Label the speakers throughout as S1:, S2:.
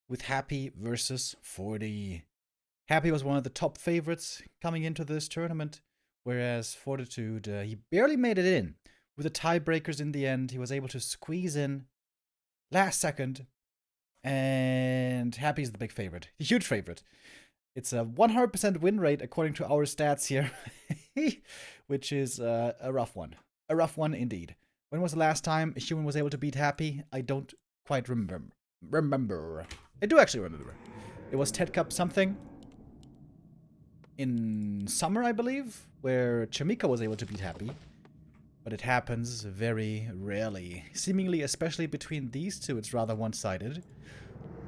S1: with Happy versus 40. Happy was one of the top favorites coming into this tournament, whereas Fortitude, he barely made it in. With the tiebreakers in the end, he was able to squeeze in last second, and Happy's the big favorite, the huge favorite. It's a 100% win rate according to our stats here, which is a rough one. A rough one indeed. When was the last time a human was able to beat Happy? I don't quite remember. I do actually remember. It was Ted Cup something in summer, I believe, where Chamika was able to beat Happy. But it happens very rarely. Seemingly, especially between these two, it's rather one-sided.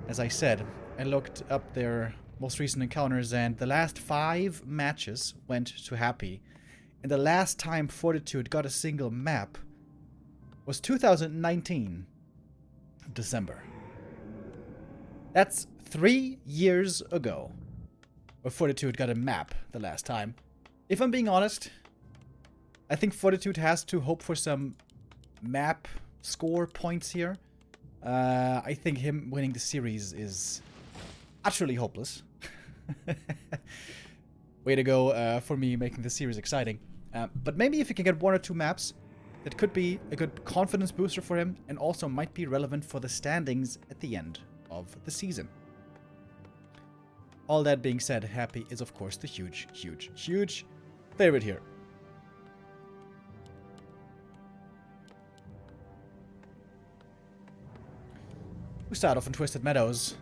S1: As I said, I looked up their most recent encounters, and the last 5 matches went to Happy. And the last time Fortitude got a single map was 2019, December. That's 3 years ago, where Fortitude got a map the last time. If I'm being honest, I think Fortitude has to hope for some map score points here. I think him winning the series is utterly hopeless. Way to go for me making the series exciting. But maybe if he can get 1 or 2 maps, that could be a good confidence booster for him, and also might be relevant for the standings at the end of the season. All that being said, Happy is of course the huge favorite here. We start off in Twisted Meadows,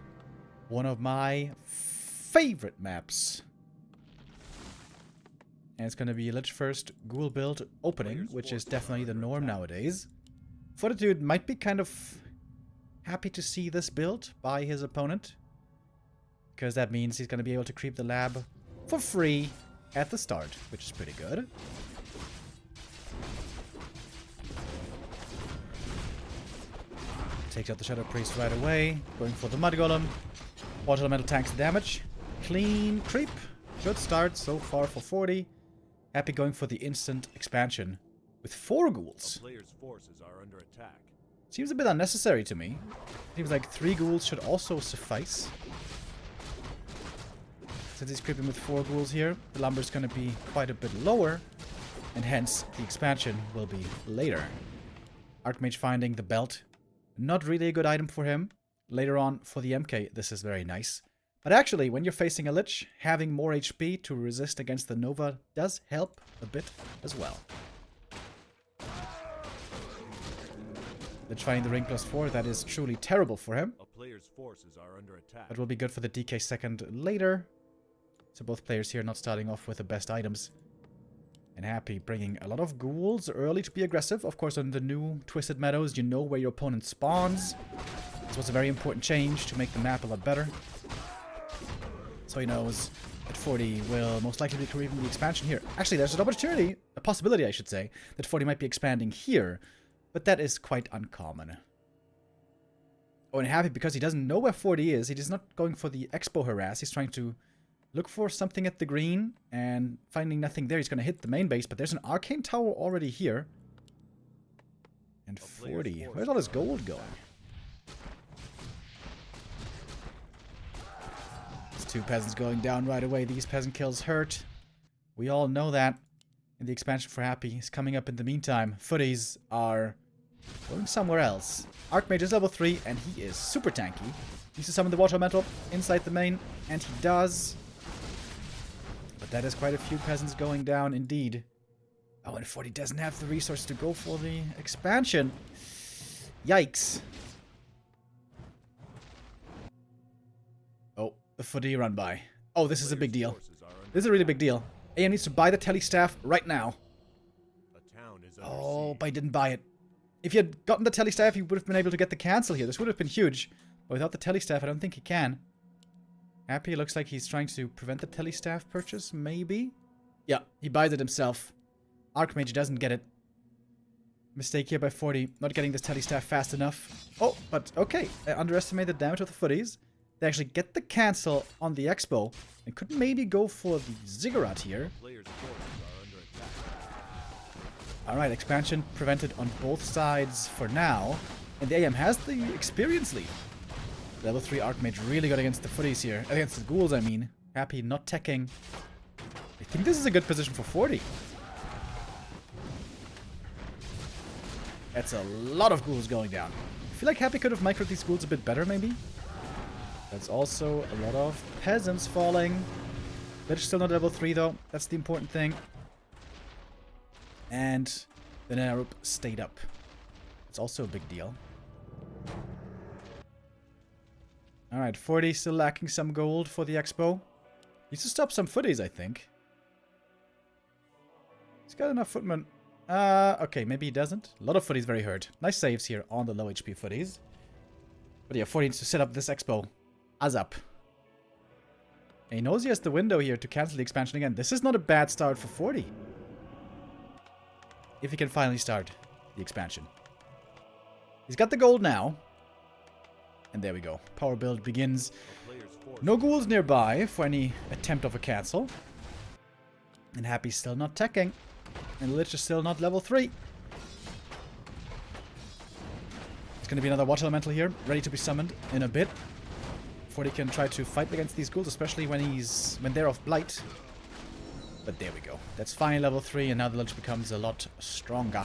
S1: one of my favorite maps. And it's going to be a Lich first Ghoul build opening, which is definitely the norm nowadays. Fortitude might be kind of happy to see this build by his opponent, because that means he's going to be able to creep the lab for free at the start, which is pretty good. Takes out the Shadow Priest right away, going for the Mud Golem. Water Elemental tanks the damage. Clean creep. Good start so far for 40. Happy going for the instant expansion with 4 ghouls.
S2: Player's forces are under attack.
S1: Seems a bit unnecessary to me. Seems like 3 ghouls should also suffice. Since he's creeping with 4 ghouls here, the lumber is going to be quite a bit lower, and hence the expansion will be later. Archmage finding the belt. Not really a good item for him. Later on, for the MK, this is very nice. But actually, when you're facing a Lich, having more HP to resist against the Nova does help a bit as well. Lich finding the ring +4, that is truly terrible for him.
S2: A player's forces are under attack.
S1: But will be good for the DK second later. So both players here not starting off with the best items. And Happy bringing a lot of ghouls early to be aggressive. Of course, on the new Twisted Meadows, you know where your opponent spawns. This was a very important change to make the map a lot better. So he knows that 40 will most likely be creeping the expansion here. Actually, there's an opportunity, a possibility I should say, that 40 might be expanding here. But that is quite uncommon. Oh, and Happy, because he doesn't know where 40 is, he's not going for the Expo harass. He's trying to look for something at the green, and finding nothing there, he's going to hit the main base. But there's an Arcane Tower already here. And 40, where's all his gold going? There's 2 peasants going down right away. These peasant kills hurt. We all know that. And the expansion for Happy is coming up in the meantime. Footies are going somewhere else. Archmage is level 3, and he is super tanky. Needs to summon the Water Elemental inside the main, and he does. But that is quite a few peasants going down indeed. Oh, and 40 doesn't have the resources to go for the expansion. Yikes. Oh, the footy run by. Oh, this is a big deal. This is a really big deal. AM needs to buy the telestaff right now. Oh, but he didn't buy it. If he had gotten the telestaff, he would have been able to get the cancel here. This would have been huge. But without the telestaff, I don't think he can. Happy, looks like he's trying to prevent the telestaff purchase, maybe? Yeah, he buys it himself. Archmage doesn't get it. Mistake here by 40, not getting this telestaff fast enough. Oh, but okay, I underestimated the damage of the footies. They actually get the cancel on the Expo, and could maybe go for the Ziggurat here. Alright, expansion prevented on both sides for now. And the AM has the experience lead. Level 3 Archmage really good against the footies here. Against the ghouls, I mean. Happy not teching. I think this is a good position for 40. That's a lot of ghouls going down. I feel like Happy could have microed these ghouls a bit better, maybe. That's also a lot of peasants falling. Lich still not level 3, though. That's the important thing. And the Narup stayed up. It's also a big deal. Alright, 40 still lacking some gold for the expo. Needs to stop some footies, I think. He's got enough footmen. Okay, maybe he doesn't. A lot of footies very hurt. Nice saves here on the low HP footies. But yeah, 40 needs to set up this expo. ASAP. And he knows he has the window here to cancel the expansion again. This is not a bad start for 40. If he can finally start the expansion. He's got the gold now. And there we go. Power build begins. No ghouls nearby for any attempt of a cancel. And Happy's still not teching. And Lich is still not level 3. It's going to be another Water Elemental here, ready to be summoned in a bit. 40 can try to fight against these ghouls, especially when they're off Blight. But there we go. That's fine, level 3, and now the Lich becomes a lot stronger.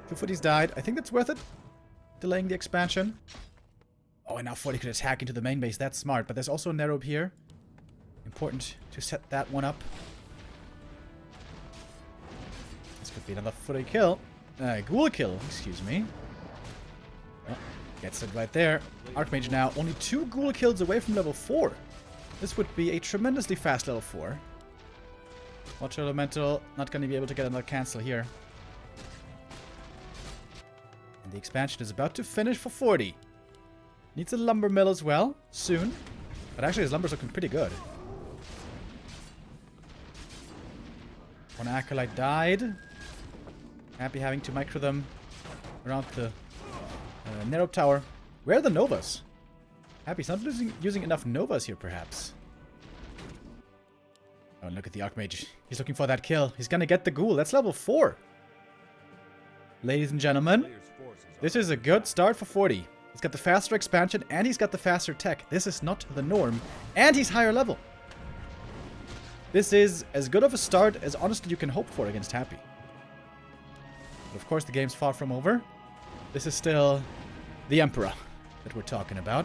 S1: 2 footies died. I think that's worth it. Delaying the expansion. Oh, and now 40 could attack into the main base. That's smart. But there's also a Narob here. Important to set that one up. This could be another footy kill. Ghoul kill, excuse me. Oh, gets it right there. Archmage now only 2 ghoul kills away from level 4. This would be a tremendously fast level 4. Water Elemental not going to be able to get another cancel here. And the expansion is about to finish for 40. Needs a lumber mill as well, soon. But actually his lumber's looking pretty good. One Acolyte died. Happy having to micro them around the Narrow Tower. Where are the Novas? Happy's not using enough Novas here, perhaps. Oh, and look at the Archmage. He's looking for that kill. He's gonna get the Ghoul. That's level 4. Ladies and gentlemen, this is a good start for 40. He's got the faster expansion, and he's got the faster tech. This is not the norm. And he's higher level. This is as good of a start as honestly you can hope for against Happy. But of course, the game's far from over. This is still the Emperor that we're talking about.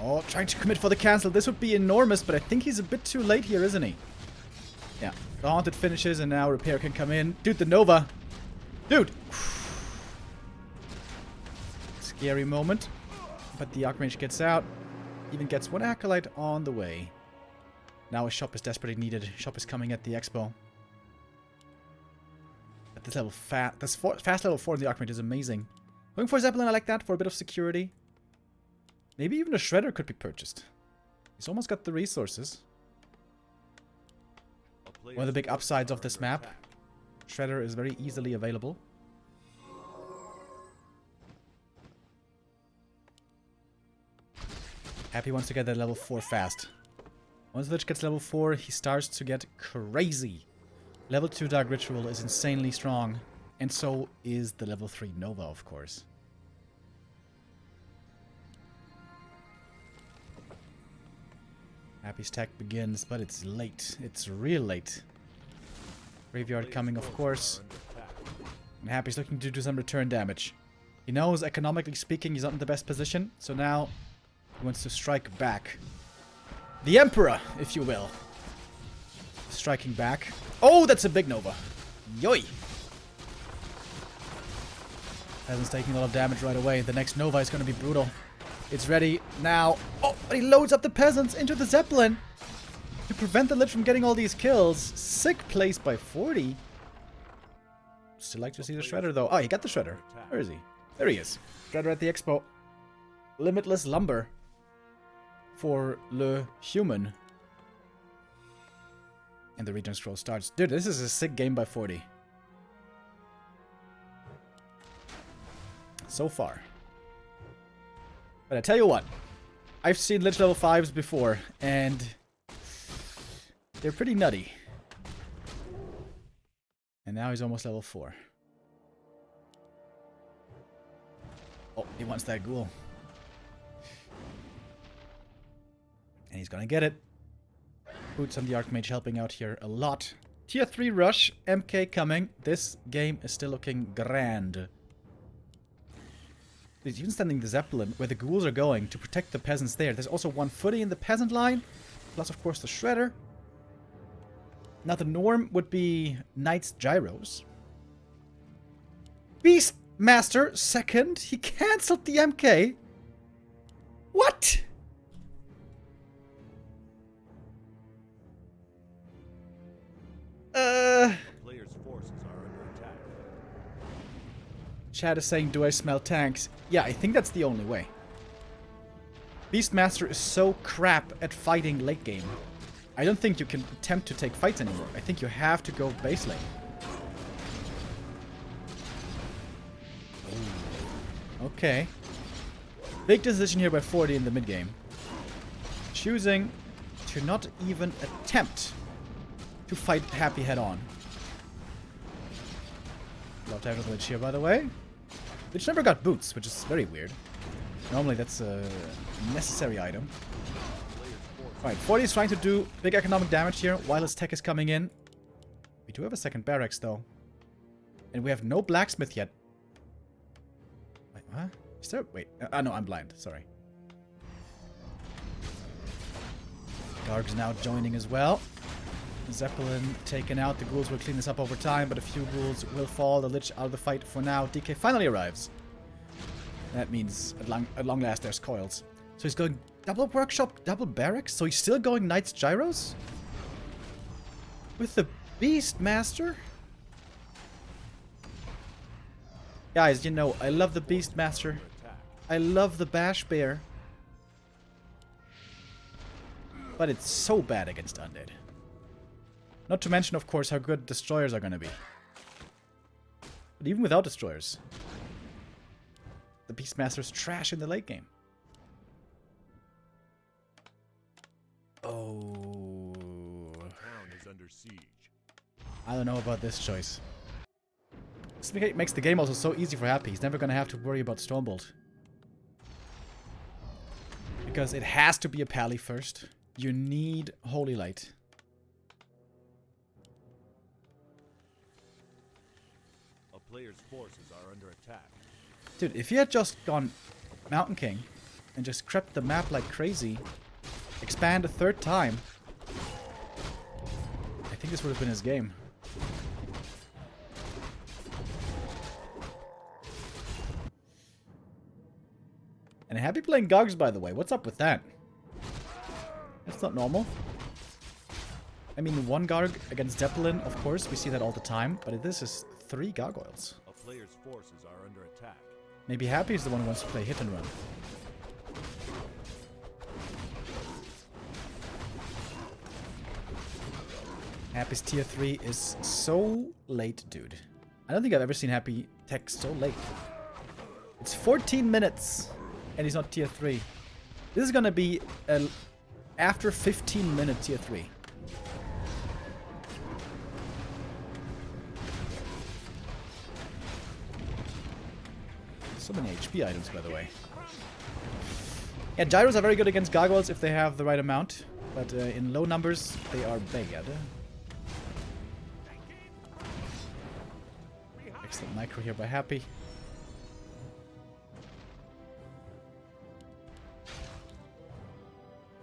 S1: Oh, trying to commit for the cancel. This would be enormous, but I think he's a bit too late here, isn't he? Yeah. The Haunted finishes, and now Repair can come in. Dude, the Nova. Dude! Scary moment. But the Archmage gets out. Even gets one Acolyte on the way. Now a shop is desperately needed. Shop is coming at the expo. At this level, fast level 4 in the Archmage is amazing. Going for Zeppelin, I like that, for a bit of security. Maybe even a Shredder could be purchased. He's almost got the resources. One of the big upsides of this map. Shredder is very easily available. Happy wants to get that level 4 fast. Once Lich gets level 4, he starts to get crazy. Level 2 Dark Ritual is insanely strong. And so is the level 3 Nova, of course. Happy's tech begins, but it's late. It's real late. Graveyard coming, of course. And Happy's looking to do some return damage. He knows, economically speaking, he's not in the best position. So now, he wants to strike back. The Emperor, if you will. Striking back. Oh, that's a big Nova. Yoi! Peasant's taking a lot of damage right away. The next Nova is going to be brutal. It's ready now. Oh, but he loads up the Peasants into the Zeppelin to prevent the Lich from getting all these kills. Sick place by 40. Still like to see the Shredder, though. Oh, he got the Shredder. Where is he? There he is. Shredder at the expo. Limitless lumber for Le Human. And the Regen Scroll starts. Dude, this is a sick game by 40. So far. But I tell you what, I've seen Lich level 5s before, and they're pretty nutty. And now he's almost level 4. Oh, he wants that ghoul. And he's gonna get it. Boots on the Archmage helping out here a lot. Tier 3 rush, MK coming. This game is still looking grand. He's even standing the Zeppelin where the ghouls are going to protect the peasants there. There's also one footy in the peasant line, plus of course the Shredder. Now the norm would be Knight's Gyros. Beastmaster, second. He cancelled the MK. What?
S2: Player's forces are under attack.
S1: Chad is saying, do I smell tanks? Yeah, I think that's the only way. Beastmaster is so crap at fighting late game. I don't think you can attempt to take fights anymore. I think you have to go base lane. Okay. Big decision here by 40 in the mid game. Choosing to not even attempt to fight Happy head on. Love to have the Lich here, by the way. Lich never got boots, which is very weird. Normally that's a necessary item. Alright, 40 is trying to do big economic damage here while his tech is coming in. We do have a second barracks though. And we have no blacksmith yet. Wait, what? Is there? Wait. No, I'm blind. Sorry. Garg's now joining as well. Zeppelin taken out. The ghouls will clean this up over time, but a few ghouls will fall. The Lich out of the fight for now. DK finally arrives. That means at long last there's coils. So he's going double workshop, double barracks? So he's still going Knight's Gyros? With the Beastmaster? Guys, you know, I love the Beastmaster. I love the Bash Bear. But it's so bad against Undead. Not to mention, of course, how good destroyers are going to be. But even without destroyers, the Beastmaster's trash in the late game. Oh.
S2: The town is under siege.
S1: I don't know about this choice. This makes the game also so easy for Happy. He's never going to have to worry about Stormbolt. Because it has to be a pally first. You need Holy Light.
S2: A player's forces are under attack.
S1: Dude, if he had just gone Mountain King and just crept the map like crazy, expand a third time, I think this would have been his game. And Happy playing Gogs, by the way. What's up with that? That's not normal. I mean, one Garg against Zeppelin, of course, we see that all the time, but this is 3 gargoyles.
S2: A player's forces are under attack.
S1: Maybe Happy is the one who wants to play hit and run. Happy's tier 3 is so late, dude. I don't think I've ever seen Happy tech so late. It's 14 minutes, and he's not tier 3. This is gonna be a after 15 minute tier 3. So many HP items, by the way. Yeah, gyros are very good against gargoyles if they have the right amount, but in low numbers, they are bad. Excellent micro here by Happy.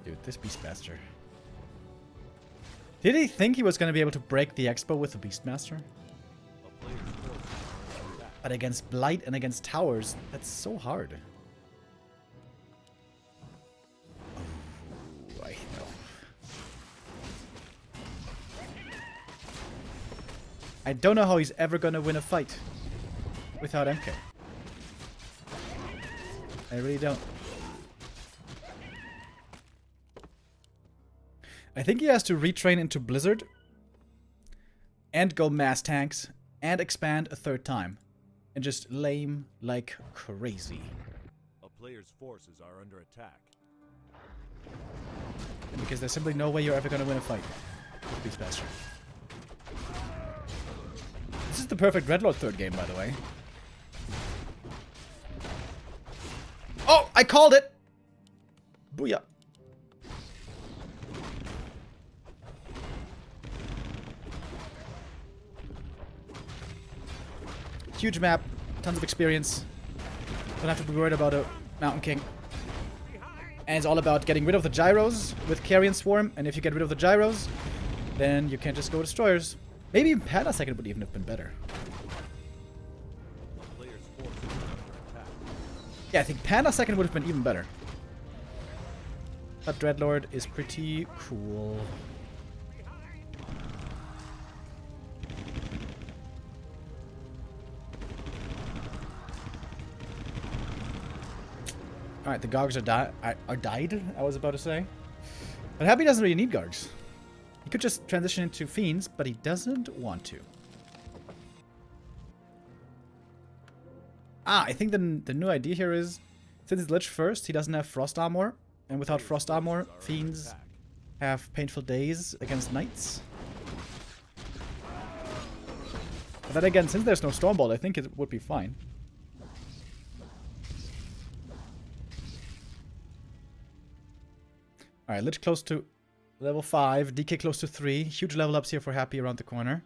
S1: Dude, this Beastmaster. Did he think he was going to be able to break the Expo with the Beastmaster? But against Blight and against Towers, that's so hard. Oh, I know. I don't know how he's ever going to win a fight without MK. I really don't. I think he has to retrain into Blizzard and go mass tanks and expand a third time and just lame like crazy.
S2: A player's forces are under attack.
S1: Because there's simply no way you're ever going to win a fight with Beast Bastard. This is the perfect Dreadlord third game, by the way. Oh, I called it! Booyah. Huge map, tons of experience. Don't have to be worried about a Mountain King. And it's all about getting rid of the gyros with Carrion Swarm. And if you get rid of the gyros, then you can just go destroyers. Maybe even Panda Second would even have been better. Yeah, I think Panda Second would have been even better. But Dreadlord is pretty cool. Alright, the Gargs are died, I was about to say. But Happy doesn't really need Gargs. He could just transition into Fiends, but he doesn't want to. Ah, I think the new idea here is, since it's Lich first, he doesn't have Frost Armor. And without Frost Armor, Fiends have Painful Days against Knights. But then again, since there's no Stormbolt, I think it would be fine. Alright, Lich close to level 5, DK close to 3. Huge level ups here for Happy around the corner.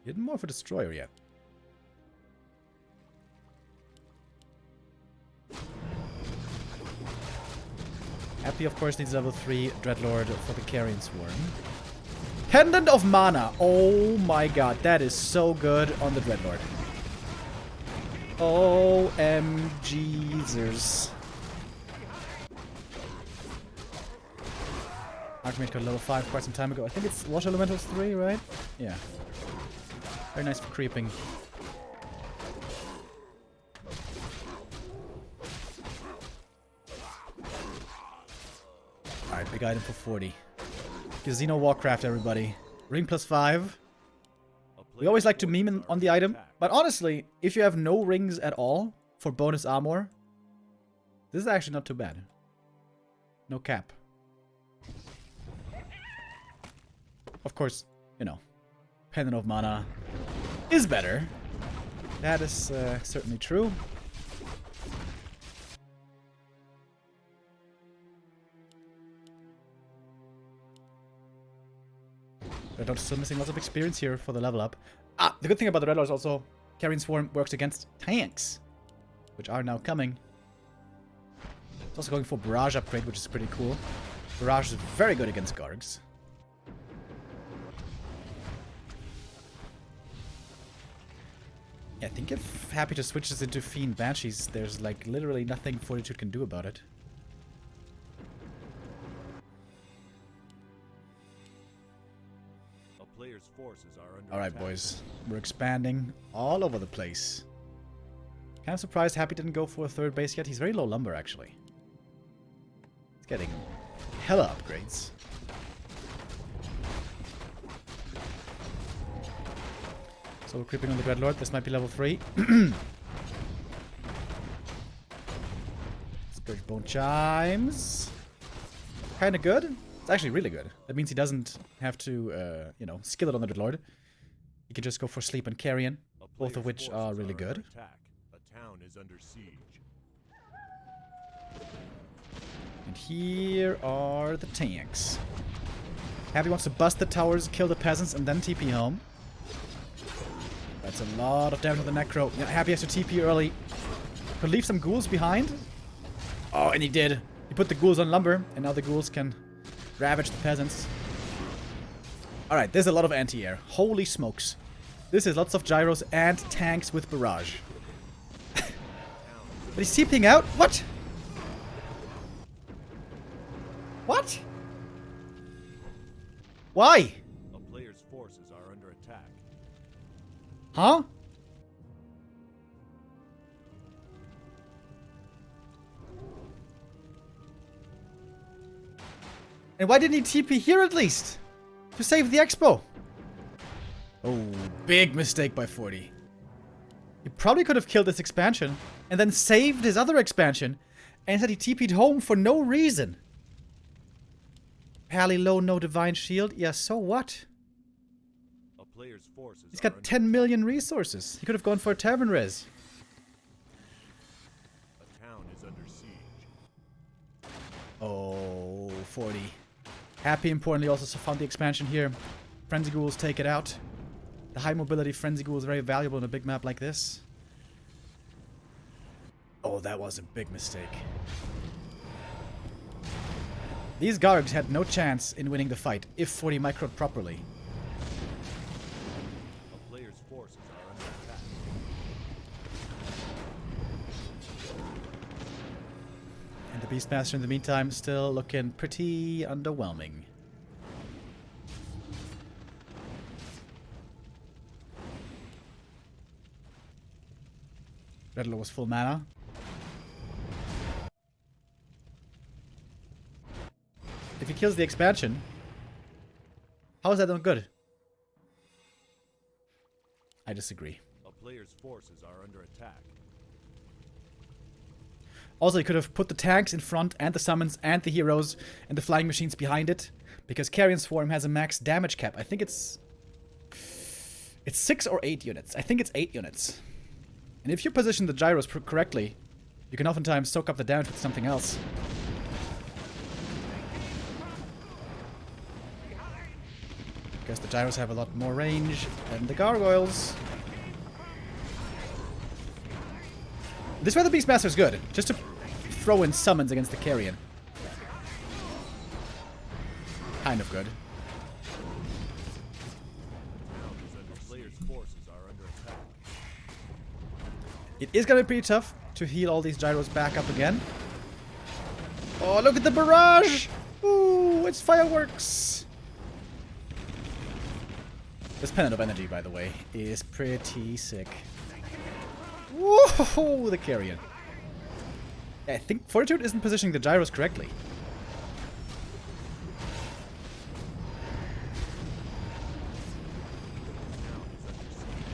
S1: Didn't more for Destroyer yet. Happy, of course, needs level 3 Dreadlord for the Carrion Swarm. Pendant of Mana. Oh my god, that is so good on the Dreadlord. OMGzers. Archmage got level 5 quite some time ago. I think it's Water Elementals 3, right? Yeah. Very nice for creeping. Alright, big item for 40. Casino Warcraft, everybody. Ring plus 5. We always like to meme on the item, but honestly, if you have no rings at all for bonus armor, this is actually not too bad. No cap. Of course, you know, Pendant of Mana is better. That is certainly true. Red Lord's still missing lots of experience here for the level up. Ah, the good thing about the Red Lord is also Carrion Swarm works against tanks, which are now coming. It's also going for Barrage upgrade, which is pretty cool. Barrage is very good against Gargs. Yeah, I think if Happy just switches into Fiend Banshees, there's like literally nothing Fortitude can do about it.
S2: A player's forces are under
S1: Alright,
S2: attack.
S1: boys. We're expanding all over the place. Kind of surprised Happy didn't go for a third base yet. He's very low lumber, actually. He's getting hella upgrades. So we're creeping on the Dreadlord. This might be level 3. Scourge Bone Chimes. Kind of good. It's actually really good. That means he doesn't have to, you know, skill it on the Dreadlord. He can just go for Sleep and Carrion, both of which are really good.
S2: A town is under siege.
S1: And here are the tanks. Happy wants to bust the towers, kill the peasants, and then TP home. That's a lot of damage on the Necro. Yeah, Happy has to TP early. Could leave some ghouls behind. Oh, and he did. He put the ghouls on lumber, and now the ghouls can ravage the peasants. Alright, there's a lot of anti-air. Holy smokes. This is lots of gyros and tanks with barrage. But he's TPing out? What? What? Why?
S2: A player's forces are under attack.
S1: Huh? And why didn't he TP here at least? To save the expo. Oh, big mistake by 40. He probably could have killed this expansion and then saved his other expansion And said he TP'd home for no reason. Pally low, no divine shield. Yeah, so what?
S2: A player's forces
S1: He's
S2: are
S1: got
S2: under
S1: 10 million resources. He could have gone for a tavern res.
S2: A town is under siege.
S1: Oh, 40. Happy, importantly, also found the expansion here. Frenzy Ghouls take it out. The high mobility Frenzy Ghoul is very valuable in a big map like this. Oh, that was a big mistake. These Gargs had no chance in winning the fight if 40 microed properly.
S2: A player's forces are under attack.
S1: And the Beastmaster in the meantime still looking pretty underwhelming. Redler was full mana. If he kills the expansion, how is that not good? I disagree.
S2: A player's forces are under attack.
S1: Also, he could have put the tanks in front and the summons and the heroes and the flying machines behind it, because Carrion Swarm has a max damage cap. I think it's 6 or 8 units. I think it's 8 units. And if you position the gyros correctly, you can oftentimes soak up the damage with something else. Because the gyros have a lot more range than the gargoyles. This is where the Beastmaster is good. Just to throw in summons against the Carrion. Kind of good. It is going to be pretty tough to heal all these gyros back up again. Oh, look at the barrage! Ooh, it's fireworks! This Pendant of Energy, by the way, is pretty sick. Whoa, the Carrion. Yeah, I think Fortitude isn't positioning the gyros correctly.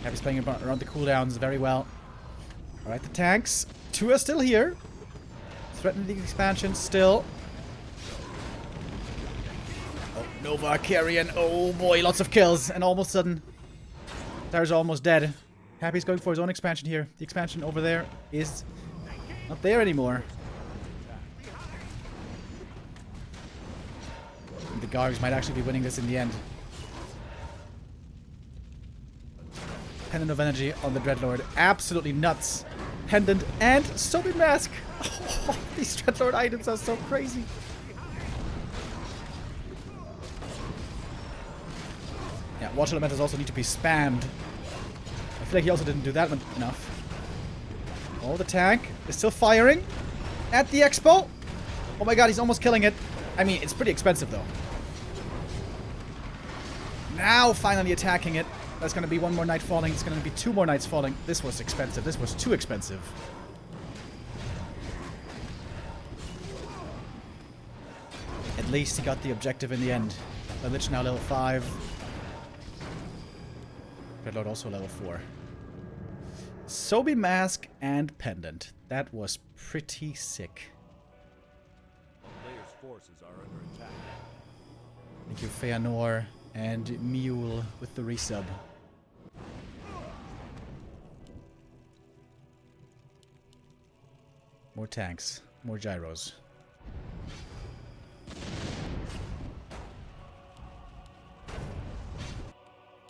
S1: Happy's playing around the cooldowns very well. Alright, the tanks. 2 are still here. Threatening the expansion still. Oh, Nova, Carrion. Oh boy, lots of kills. And almost sudden, Tyr's almost dead. Happy's going for his own expansion here. The expansion over there is not there anymore. The Gargs might actually be winning this in the end. Pendant of Energy on the Dreadlord. Absolutely nuts. Pendant and Soapy Mask. Oh, these Dreadlord items are so crazy. Yeah, Water Elementals also need to be spammed. I feel like he also didn't do that enough. Oh, the tank is still firing at the Expo. Oh my god, he's almost killing it. I mean, it's pretty expensive though. Now finally attacking it. That's going to be 1 more night falling. It's going to be 2 more nights falling. This was expensive. This was too expensive. At least he got the objective in the end. The Lich now level 5. Dreadlord also level 4. Soapy Mask and Pendant. That was pretty sick.
S2: Player's forces are under attack.
S1: Thank you, Feanor and Mule with the resub. More tanks, more gyros.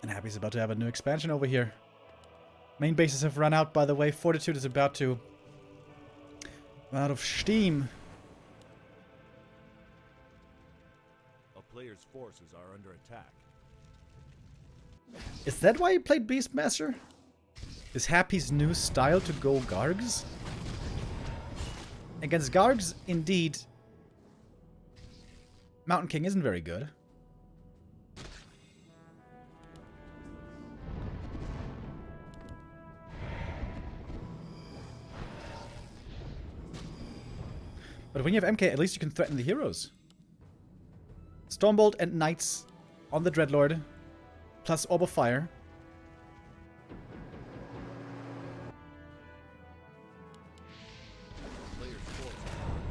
S1: And Happy's about to have a new expansion over here. Main bases have run out, by the way. Fortitude is about to run out of steam.
S2: A player's forces are under attack.
S1: Is that why you played Beastmaster? Is Happy's new style to go Gargs? Against Gargs, indeed, Mountain King isn't very good. But when you have MK, at least you can threaten the heroes. Stormbolt and Knights on the Dreadlord, plus Orb of Fire.
S2: Player's forces are under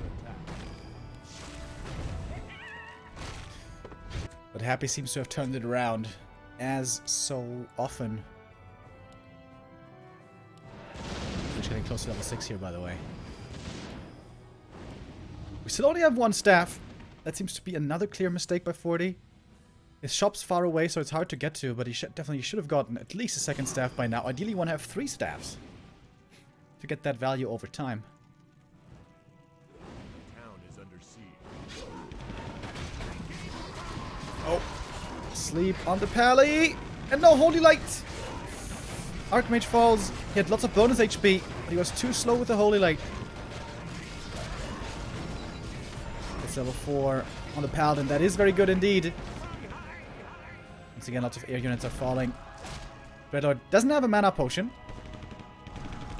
S1: But Happy seems to have turned it around, as so often. We're just getting close to level 6 here, by the way. We still only have one staff. That seems to be another clear mistake by 40. His shop's far away, so it's hard to get to, but he definitely should have gotten at least a second staff by now. Ideally, you want to have 3 staffs to get that value over time.
S2: Town is under siege.
S1: Oh, sleep on the pally, and no holy light. Archmage falls. He had lots of bonus HP, but he was too slow with the holy light. It's level 4 on the paladin. That is very good indeed. Once again, lots of air units are falling. Dreadlord doesn't have a mana potion.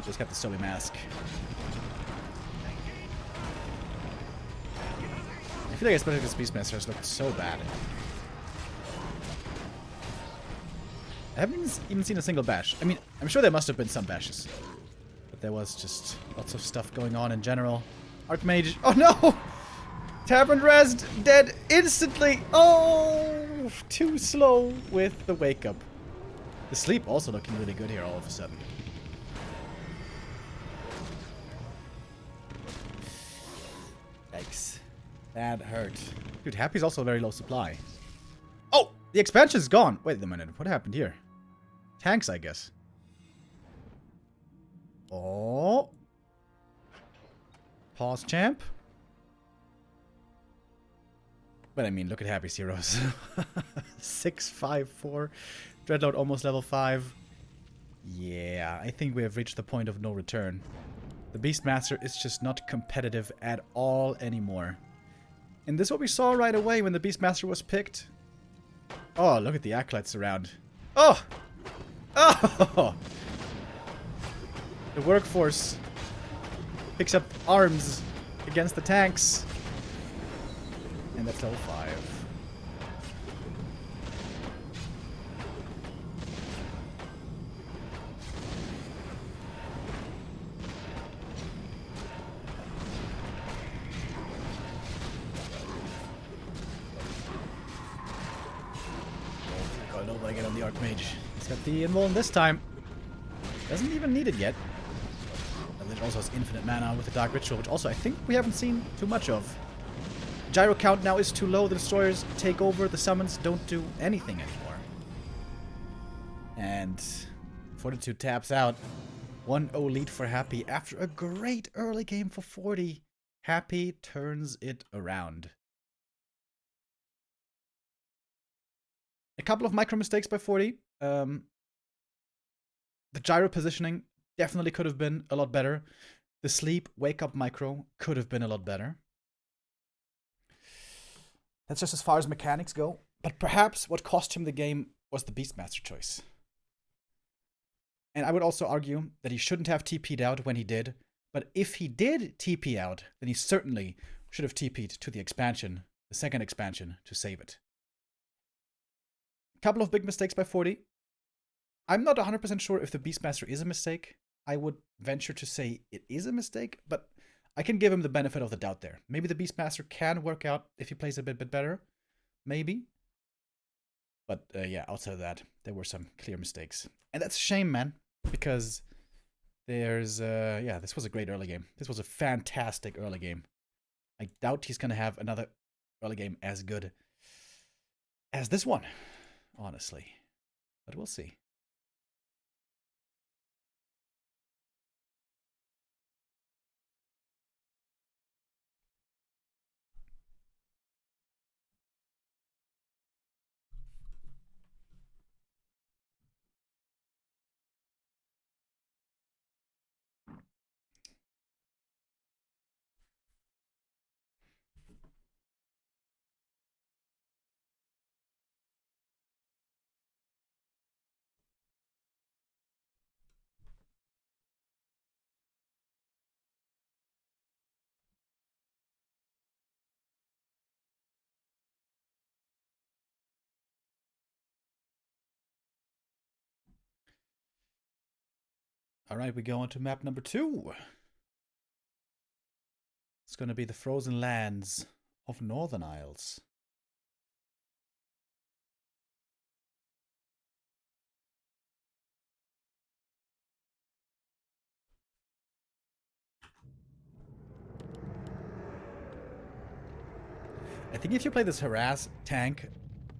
S1: Just got the Sobi mask. I feel like especially this Beastmaster has looked so bad. I haven't even seen a single bash. I mean, I'm sure there must have been some bashes. But there was just lots of stuff going on in general. Archmage. Oh no! Tavern Rest dead instantly. Oh, too slow with the wake up. The sleep also looking really good here all of a sudden. Yikes. That hurt. Dude, Happy's also very low supply. Oh, the expansion's gone. Wait a minute. What happened here? Tanks, I guess. Oh. Pause, champ. But I mean, look at Happy's heroes. 6, 5, 4. Dreadlord almost level 5. Yeah, I think we have reached the point of no return. The Beastmaster is just not competitive at all anymore. And this is what we saw right away when the Beastmaster was picked. Oh, look at the acolytes around. Oh! Oh! The workforce picks up arms against the tanks. And that's level 5. Got over again on the Archmage. He's got the invuln this time. Doesn't even need it yet. And it also has infinite mana with the Dark Ritual, which also I think we haven't seen too much of. Gyro count now is too low. The destroyers take over. The summons don't do anything anymore. And Fortitude taps out. 1-0 lead for Happy after a great early game for 40. Happy turns it around. A couple of micro mistakes by 40. The gyro positioning definitely could have been a lot better. The sleep wake up micro could have been a lot better. That's just as far as mechanics go. But perhaps what cost him the game was the Beastmaster choice. And I would also argue that he shouldn't have TP'd out when he did. But if he did TP out, then he certainly should have TP'd to the expansion, the second expansion, to save it. A couple of big mistakes by 40. I'm not 100% sure if the Beastmaster is a mistake. I would venture to say it is a mistake, but I can give him the benefit of the doubt there. Maybe the Beastmaster can work out if he plays a bit better. Maybe. But yeah, outside of that, there were some clear mistakes. And that's a shame, man. Because there's, yeah, this was a great early game. This was a fantastic early game. I doubt he's going to have another early game as good as this one, honestly. But we'll see. All right, we go on to map number 2. It's going to be the frozen lands of Northern Isles. I think if you play this harass, tank,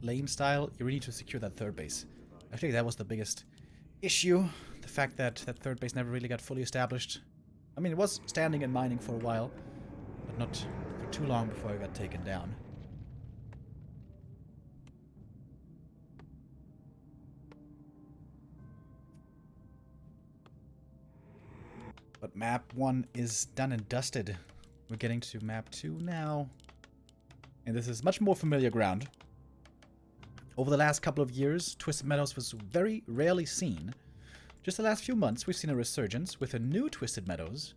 S1: lame style, you really need to secure that third base. I think that was the biggest issue. The fact that that third base never really got fully established. I mean, it was standing and mining for a while, but not for too long before it got taken down. But map 1 is done and dusted. We're getting to map 2 now. And this is much more familiar ground. Over the last couple of years, Twisted Meadows was very rarely seen. Just the last few months, we've seen a resurgence with a new Twisted Meadows.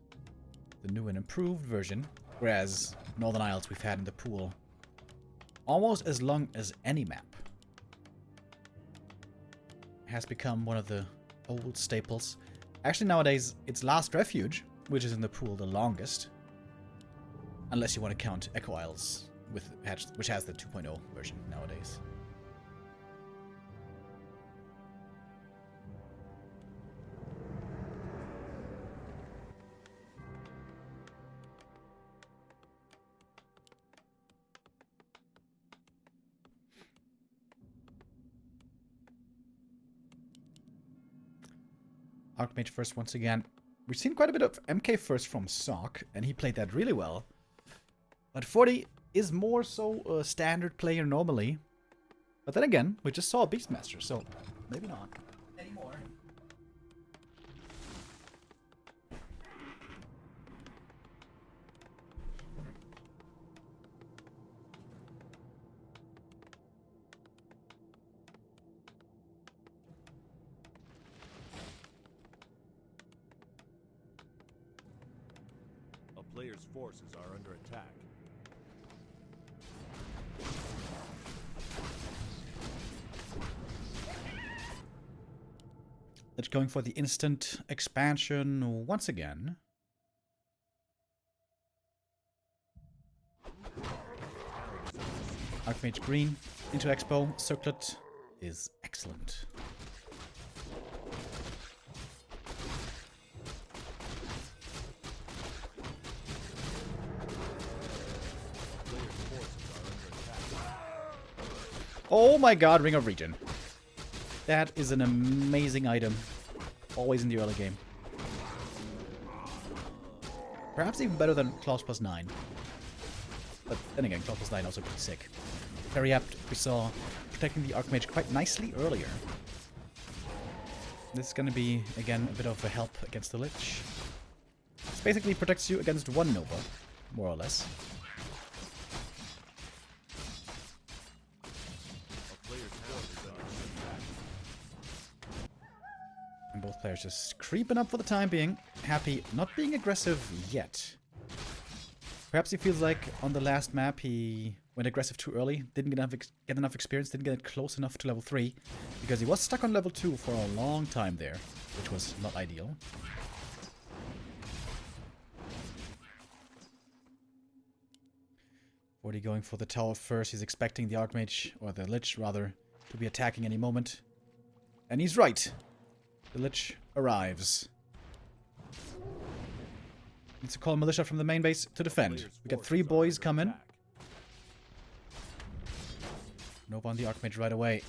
S1: The new and improved version. Whereas Northern Isles we've had in the pool almost as long as any map. It has become one of the old staples. Actually, nowadays, it's Last Refuge, which is in the pool the longest. Unless you want to count Echo Isles, which has the 2.0 version nowadays. Archmage first once again. We've seen quite a bit of MK first from Sock, and he played that really well. But 40 is more so a standard player normally. But then again, we just saw a Beastmaster, so maybe not anymore.
S2: Players' forces are under attack.
S1: It's going for the instant expansion once again. Archmage green into Expo. Circlet is excellent. Oh my god, Ring of Regen. That is an amazing item. Always in the early game. Perhaps even better than Claws plus 9. But then again, Claws plus 9 also pretty sick. Very apt. We saw protecting the Archmage quite nicely earlier. This is going to be, again, a bit of a help against the Lich. This basically protects you against one Nova, more or less. And both players just creeping up for the time being. Happy not being aggressive yet. Perhaps he feels like on the last map he went aggressive too early. Didn't get enough experience. Didn't get close enough to level 3. Because he was stuck on level 2 for a long time there. Which was not ideal. Already going for the tower first. He's expecting the Archmage, or the Lich rather, to be attacking any moment. And he's right. The Lich arrives. Needs to call militia from the main base to defend. We got 3 boys coming. Nova on the Archmage right away.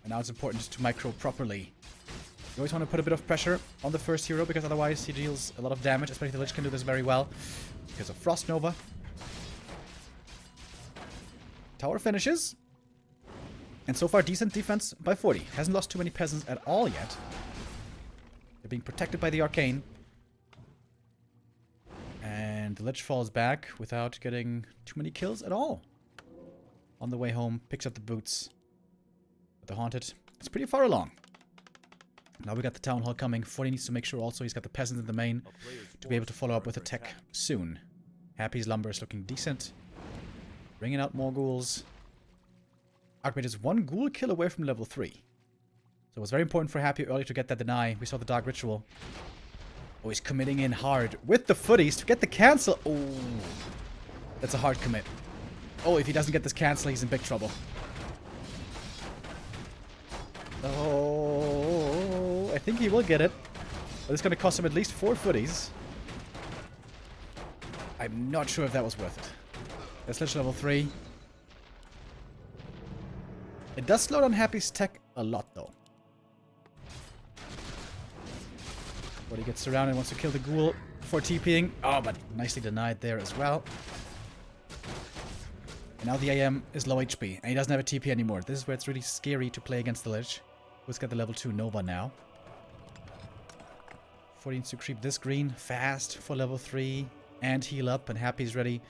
S1: And now it's important to micro properly. You always want to put a bit of pressure on the first hero, because otherwise he deals a lot of damage. Especially the Lich can do this very well because of Frost Nova. Tower finishes. And so far, decent defense by 40. Hasn't lost too many peasants at all yet. They're being protected by the Arcane. And the Lich falls back without getting too many kills at all. On the way home, picks up the boots. But the Haunted is pretty far along. Now we got the Town Hall coming. 40 needs to make sure also he's got the peasants in the main to be able to follow up with a tech soon. Happy's Lumber is looking decent. Bringing out more ghouls. Archmage is 1 ghoul kill away from level 3. So it was very important for Happy early to get that deny. We saw the Dark Ritual. Oh, he's committing in hard with the footies to get the cancel. Oh, that's a hard commit. Oh, if he doesn't get this cancel, he's in big trouble. Oh, I think he will get it. But it's going to cost him at least 4 footies. I'm not sure if that was worth it. That's Lich level 3. It does slow down Happy's tech a lot, though. But he gets surrounded and wants to kill the ghoul for TPing. Oh, but nicely denied there as well. And now the AM is low HP, and he doesn't have a TP anymore. This is where it's really scary to play against the Lich, who's got the level 2 Nova now. 40 needs to creep this green fast for level 3 and heal up, and Happy's ready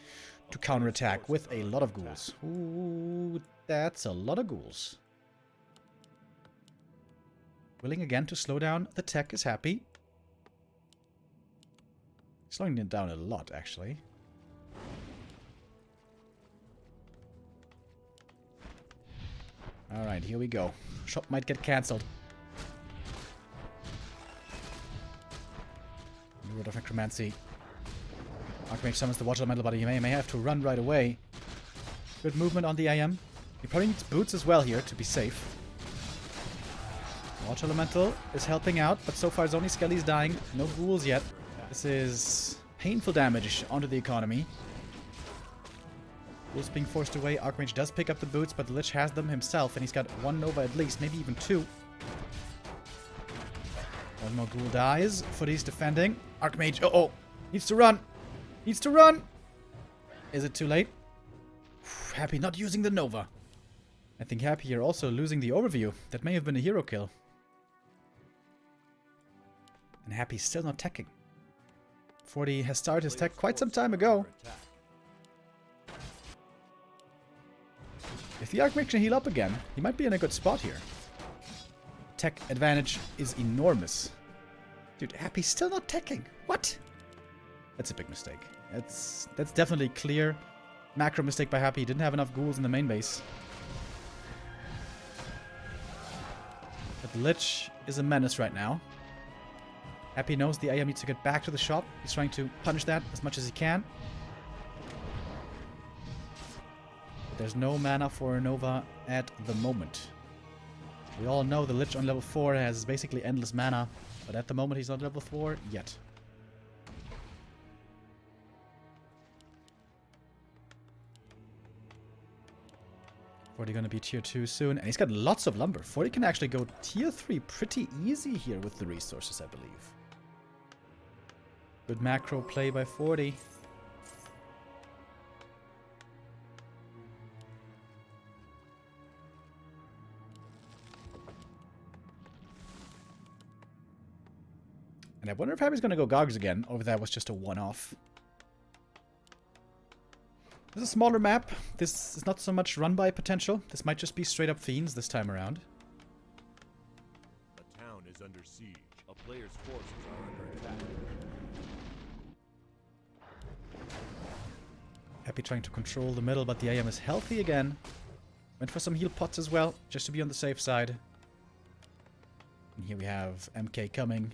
S1: to counterattack with a lot of ghouls. Ooh, that's a lot of ghouls. Willing again to slow down the tech is Happy. Slowing it down a lot, actually. Alright, here we go. Shop might get cancelled. Word of Necromancy. Archmage summons the Water Elemental, but he may have to run right away. Good movement on the IM. He probably needs boots as well here to be safe. Water Elemental is helping out, but so far it's only Skellies dying. No ghouls yet. This is painful damage onto the economy. Ghouls being forced away. Archmage does pick up the boots, but the Lich has them himself, and he's got one Nova at least, maybe even two. One more ghoul dies. Footy's defending. Archmage, uh-oh, needs to run. Needs to run. Is it too late? Happy not using the Nova. I think Happy here also losing the overview. That may have been a hero kill. And Happy's still not teching. 40 has started his tech quite some time ago. If the Archmage can heal up again, he might be in a good spot here. Tech advantage is enormous. Dude, Happy's still not teching. What? That's a big mistake. That's definitely clear. Macro mistake by Happy. He didn't have enough ghouls in the main base. But the Lich is a menace right now. Happy knows the AM needs to get back to the shop. He's trying to punish that as much as he can. But there's no mana for a Nova at the moment. We all know the Lich on level 4 has basically endless mana, but at the moment he's not level 4 yet. Forty gonna be tier 2 soon, and he's got lots of lumber. 40 can actually go tier 3 pretty easy here with the resources, I believe. Good macro play by 40. And I wonder if Happy's gonna go Gogs again, or if that was just a one-off. This is a smaller map. This is not so much run-by potential. This might just be straight-up Fiends this time around.
S2: The town is under siege. A player's forces are under attack.
S1: Happy trying to control the middle, but the AM is healthy again. Went for some heal pots as well, just to be on the safe side. And here we have MK coming.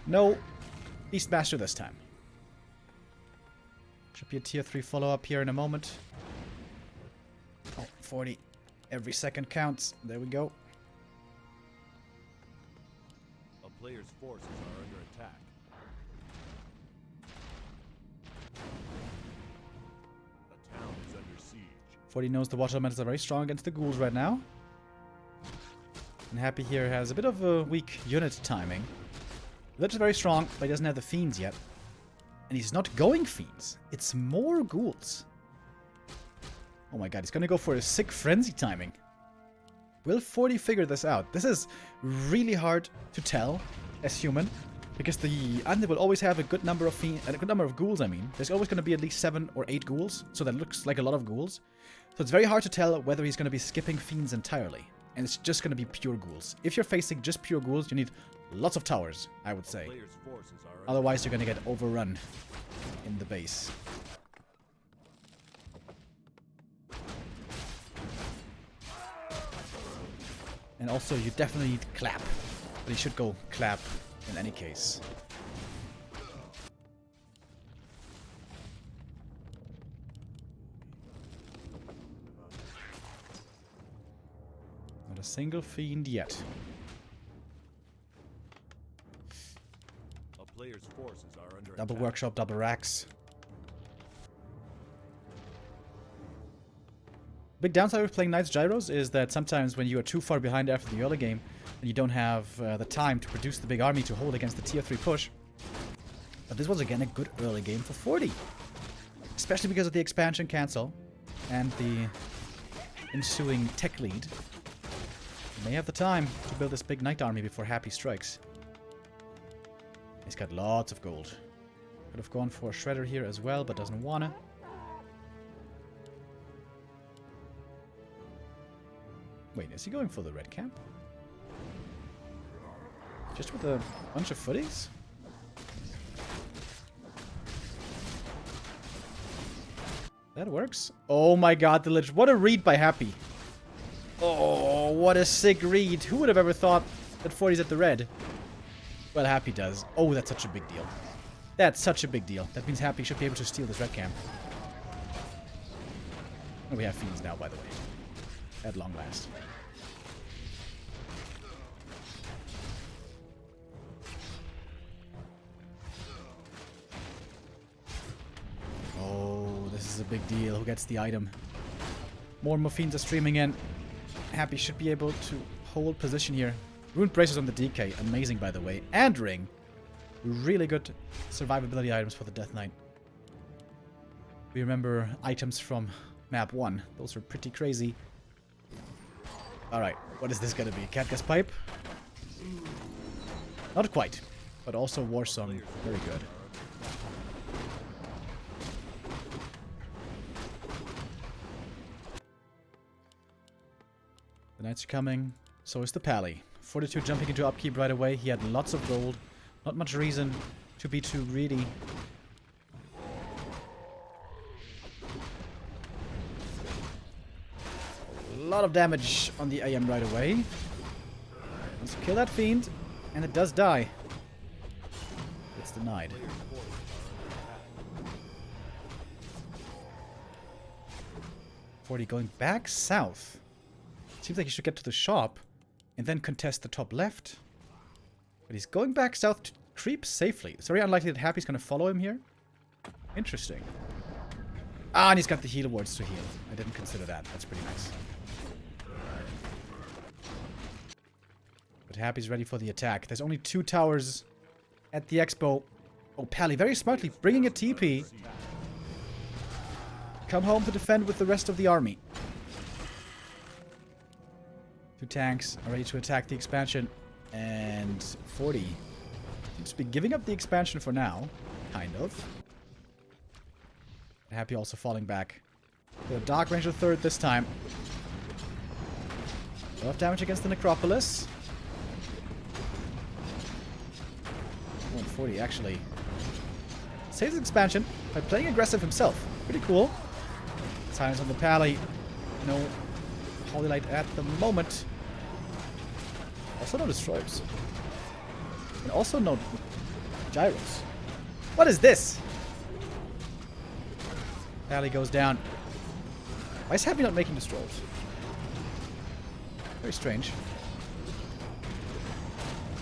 S1: No, Beastmaster this time. Should be a tier 3 follow-up here in a moment. Oh, 40. Every second counts. There we go.
S2: A player's forces are under attack. The town is under siege.
S1: 40 knows the Water Elementals are very strong against the ghouls right now. And Happy here has a bit of a weak unit timing. Lich is very strong, but he doesn't have the Fiends yet. And he's not going Fiends. It's more ghouls. Oh my god, he's gonna go for a sick frenzy timing. Will 40 figure this out? This is really hard to tell as human. Because the Undead will always have a good number of ghouls, I mean. There's always gonna be at least 7 or 8 ghouls. So that looks like a lot of ghouls. So it's very hard to tell whether he's gonna be skipping Fiends entirely. And it's just gonna be pure ghouls. If you're facing just pure ghouls, you need lots of towers, I would say. Otherwise, you're gonna get overrun in the base. And also, you definitely need clap. But you should go clap in any case. Not a single Fiend yet.
S2: Player's forces are under
S1: Double
S2: attack.
S1: workshop, double racks. Big downside of playing Knights Gyros is that sometimes when you are too far behind after the early game, and you don't have the time to produce the big army to hold against the tier 3 push. But this was again a good early game for 40. Especially because of the expansion cancel and the ensuing tech lead. You may have the time to build this big knight army before Happy strikes. He's got lots of gold. Could have gone for a shredder here as well, but doesn't wanna. Wait, is he going for the red camp? Just with a bunch of footies? That works. Oh my god, the lich. What a read by Happy. Oh, what a sick read. Who would have ever thought that 40's at the red? Well, Happy does. Oh, that's such a big deal. That's such a big deal. That means Happy should be able to steal this red camp. Oh, we have fiends now, by the way. At long last. Oh, this is a big deal. Who gets the item? More Fiends are streaming in. Happy should be able to hold position here. Rune Bracers on the DK. Amazing, by the way. And Ring. Really good survivability items for the Death Knight. We remember items from map 1. Those were pretty crazy. Alright, what is this gonna be? Catgas Pipe? Not quite. But also War Song. Very good. The Knights are coming. So is the Pally. Fortitude jumping into upkeep right away. He had lots of gold. Not much reason to be too greedy. A lot of damage on the AM right away. Let's kill that fiend. And it does die. It's denied. Forty going back south. Seems like he should get to the shop and then contest the top left. But he's going back south to creep safely. It's very unlikely that Happy's going to follow him here. Interesting. Ah, and he's got the heal wards to heal. I didn't consider that. That's pretty nice. But Happy's ready for the attack. There's only 2 towers at the expo. Oh, Pally very smartly bringing a TP. Come home to defend with the rest of the army. 2 tanks are ready to attack the expansion. And 40 seems to be giving up the expansion for now. Kind of. Happy also falling back. The Dark Ranger third this time. A lot of damage against the Necropolis. 140 actually saves the expansion by playing aggressive himself. Pretty cool. Silence on the Pally. No Holy Light at the moment. Also no destroyers. And also no gyros. What is this? Pally goes down. Why is Happy not making destroyers? Very strange.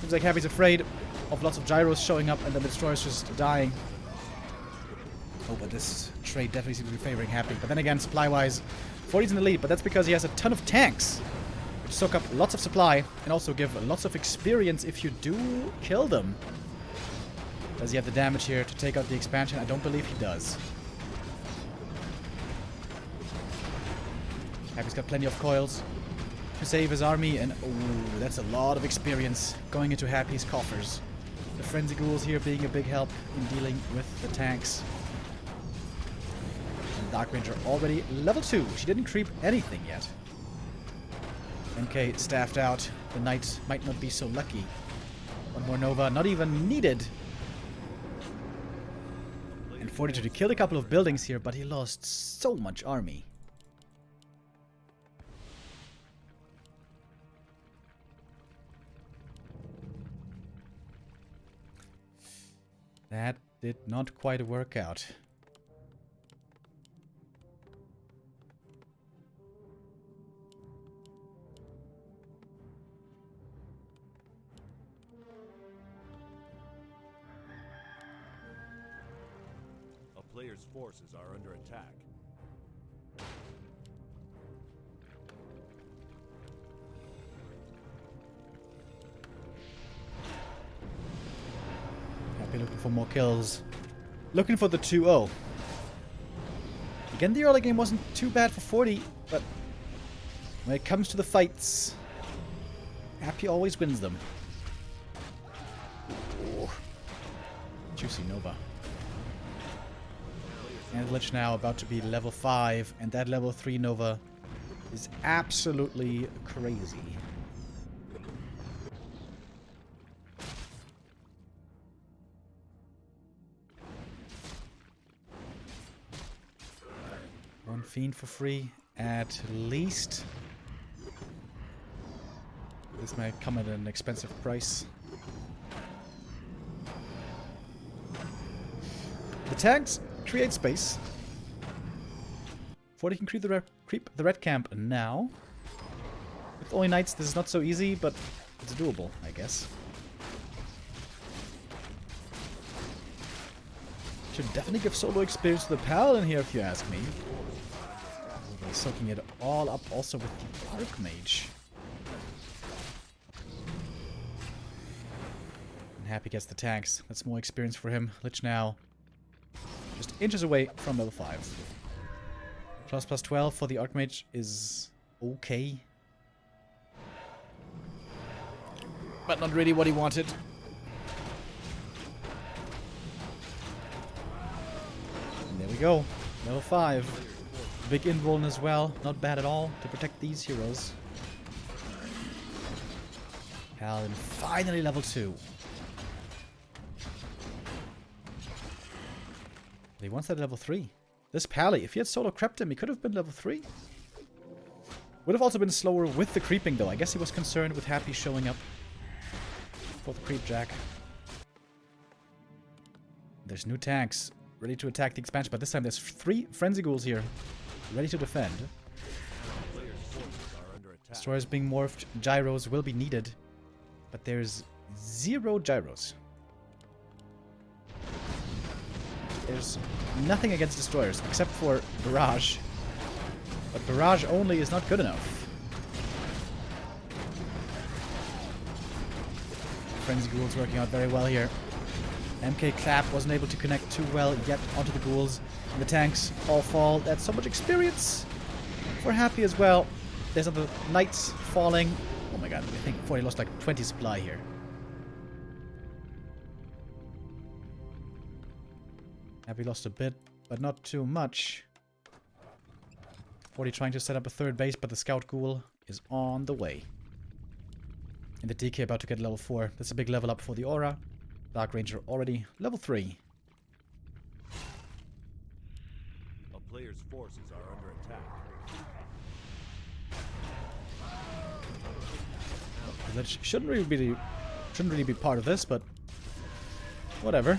S1: Seems like Happy's afraid of lots of gyros showing up and the destroyers just dying. Oh, but this trade definitely seems to be favoring Happy. But then again, supply-wise, 40's in the lead, but that's because he has a ton of tanks. Which soak up lots of supply and also give lots of experience if you do kill them. Does he have the damage here to take out the expansion? I don't believe he does. Happy's got plenty of coils to save his army, and oh, that's a lot of experience going into Happy's coffers. The Frenzy Ghouls here being a big help in dealing with the tanks. And Dark Ranger already level 2. She didn't creep anything yet. MK staffed out. The Knights might not be so lucky. One more Nova, not even needed. And Fortitude killed a couple of buildings here, but he lost so much army. That did not quite work out.
S2: A player's forces are under attack.
S1: for more kills. Looking for the 2-0. Again, the early game wasn't too bad for 40, but when it comes to the fights, Happy always wins them. Ooh. Juicy Nova. And Lich now about to be level 5, and that level 3 Nova is absolutely crazy. One Fiend for free, at least. This might come at an expensive price. The tags create space. 40 can creep the red camp now. With only knights, this is not so easy, but it's doable, I guess. Should definitely give solo experience to the Paladin here, if you ask me. Soaking it all up also with the Archmage. And Happy gets the tags. That's more experience for him. Lich now just inches away from level 5. Plus 12 for the Archmage is okay. But not really what he wanted. And there we go. Level 5. Big invuln as well. Not bad at all to protect these heroes. Paladin finally level 2. He wants that level 3. This Pally, if he had solo crept him, he could have been level 3. Would have also been slower with the creeping though. I guess he was concerned with Happy showing up for the creep jack. There's new tanks ready to attack the expansion, but this time there's 3 frenzy ghouls here ready to defend. Destroyers being morphed, gyros will be needed, but there's 0 gyros. There's nothing against destroyers except for barrage, but barrage only is not good enough. Frenzy ghouls working out very well here. MK Clap wasn't able to connect too well yet onto the ghouls. And the tanks all fall. That's so much experience for Happy as well. There's other knights falling. Oh my god, I think 40 lost like 20 supply here. Happy lost a bit, but not too much. 40 trying to set up a 3rd base, but the Scout Ghoul is on the way. And the DK about to get level 4. That's a big level up for the Aura. Dark Ranger already level 3.
S2: A player's forces are under attack.
S1: That shouldn't really be part of this, but whatever.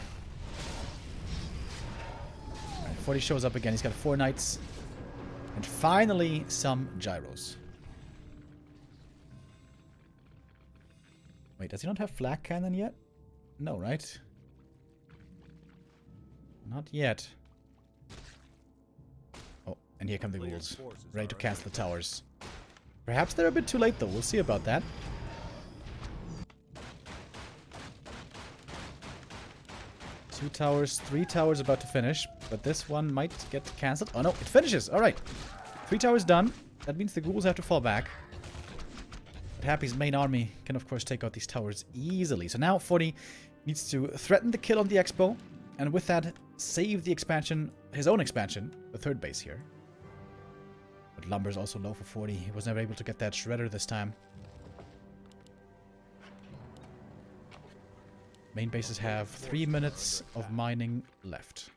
S1: Alright, 40 shows up again. He's got 4 knights. And finally, some gyros. Wait, does he not have flak cannon yet? No, right? Not yet. Oh, and here come the ghouls. Ready to cast the towers. Perhaps they're a bit too late, though. We'll see about that. Two towers, 3 towers about to finish. But this one might get cancelled. Oh, no, it finishes. All right. 3 towers done. That means the ghouls have to fall back. But Happy's main army can, of course, take out these towers easily. So now 40 needs to threaten the kill on the expo. And with that, save the expansion, his own expansion, the 3rd base here. But lumber's also low for 40. He was never able to get that shredder this time. Main bases have 3 minutes of mining left.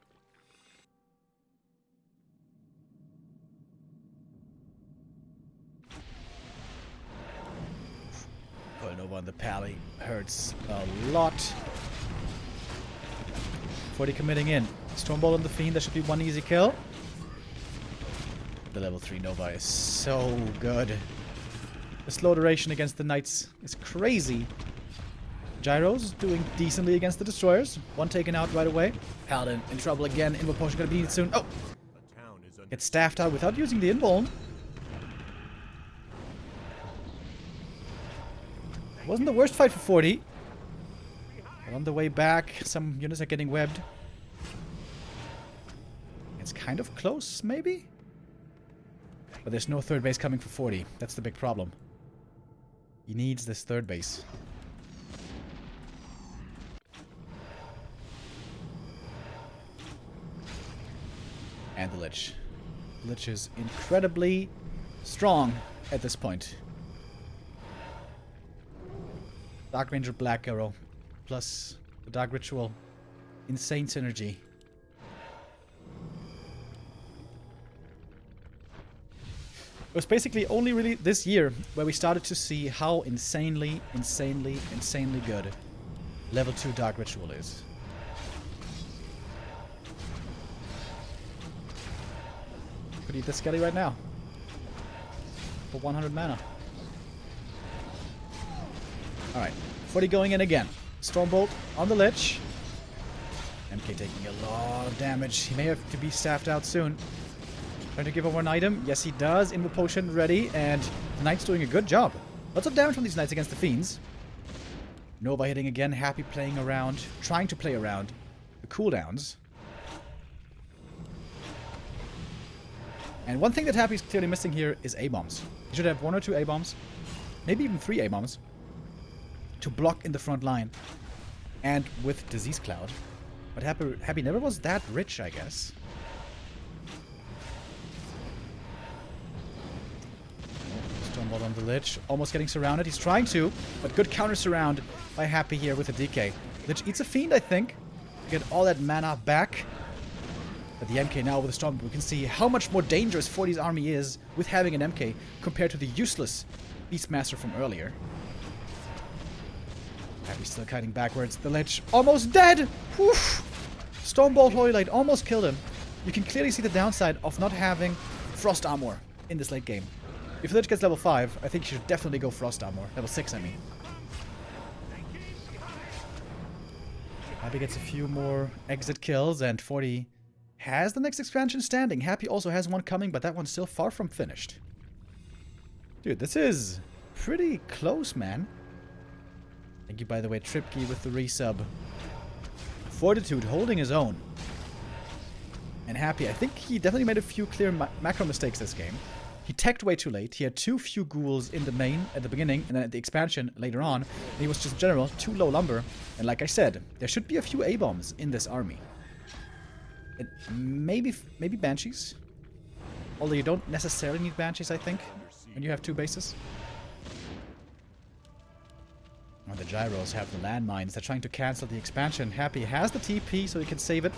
S1: Pulling over on the Pally hurts a lot. 40 committing in. Stormbolt on the Fiend, that should be one easy kill. The level 3 Nova is so good. The slow duration against the Knights is crazy. Gyros doing decently against the Destroyers. One taken out right away. Paladin in trouble again. Invul Potion gonna be needed soon. Oh! Gets staffed out without using the Invuln. Wasn't the worst fight for 40. But on the way back, some units are getting webbed. It's kind of close, maybe? But there's no third base coming for 40. That's the big problem. He needs this third base. And the Lich. The Lich is incredibly strong at this point. Dark Ranger, Black Arrow, plus the Dark Ritual. Insane synergy. It was basically only really this year where we started to see how insanely good level 2 Dark Ritual is. Could eat this Skelly right now. For 100 mana. Alright, 40 going in again. Stormbolt on the Lich. MK taking a lot of damage. He may have to be staffed out soon. Trying to give over an item. Yes, he does. Invo Potion ready. And the Knight's doing a good job. Lots of damage from these Knights against the Fiends. Nova hitting again. Happy playing around. Trying to play around the cooldowns. And one thing that Happy's clearly missing here is A-bombs. He should have 1 or 2 A-bombs. Maybe even 3 A-bombs. To block in the front line. And with Disease Cloud. But Happy never was that rich, I guess. Stormbolt on the Lich. Almost getting surrounded. He's trying to. But good counter surround by Happy here with a DK. Lich eats a Fiend, I think. To get all that mana back. But the MK now with a Stormbolt. We can see how much more dangerous 40's army is with having an MK compared to the useless Beastmaster from earlier. Happy still kiting backwards. The Lich almost dead! Woof! Stormbolt Hoylite almost killed him. You can clearly see the downside of not having Frost Armor in this late game. If the Lich gets level 5, I think you should definitely go Frost Armor. Level 6, I mean. Happy gets a few more exit kills, and 40 has the next expansion standing. Happy also has one coming, but that one's still far from finished. Dude, this is pretty close, man. Thank you, by the way, Tripkey with the resub. Fortitude holding his own. And Happy, I think he definitely made a few clear macro mistakes this game. He teched way too late. He had too few ghouls in the main at the beginning, and then at the expansion later on. And he was just in general too low lumber. And like I said, there should be a few A-bombs in this army. And maybe Banshees. Although you don't necessarily need Banshees, I think, when you have 2 bases. Oh, the Gyros have the landmines. They're trying to cancel the expansion. Happy has the TP, so he can save it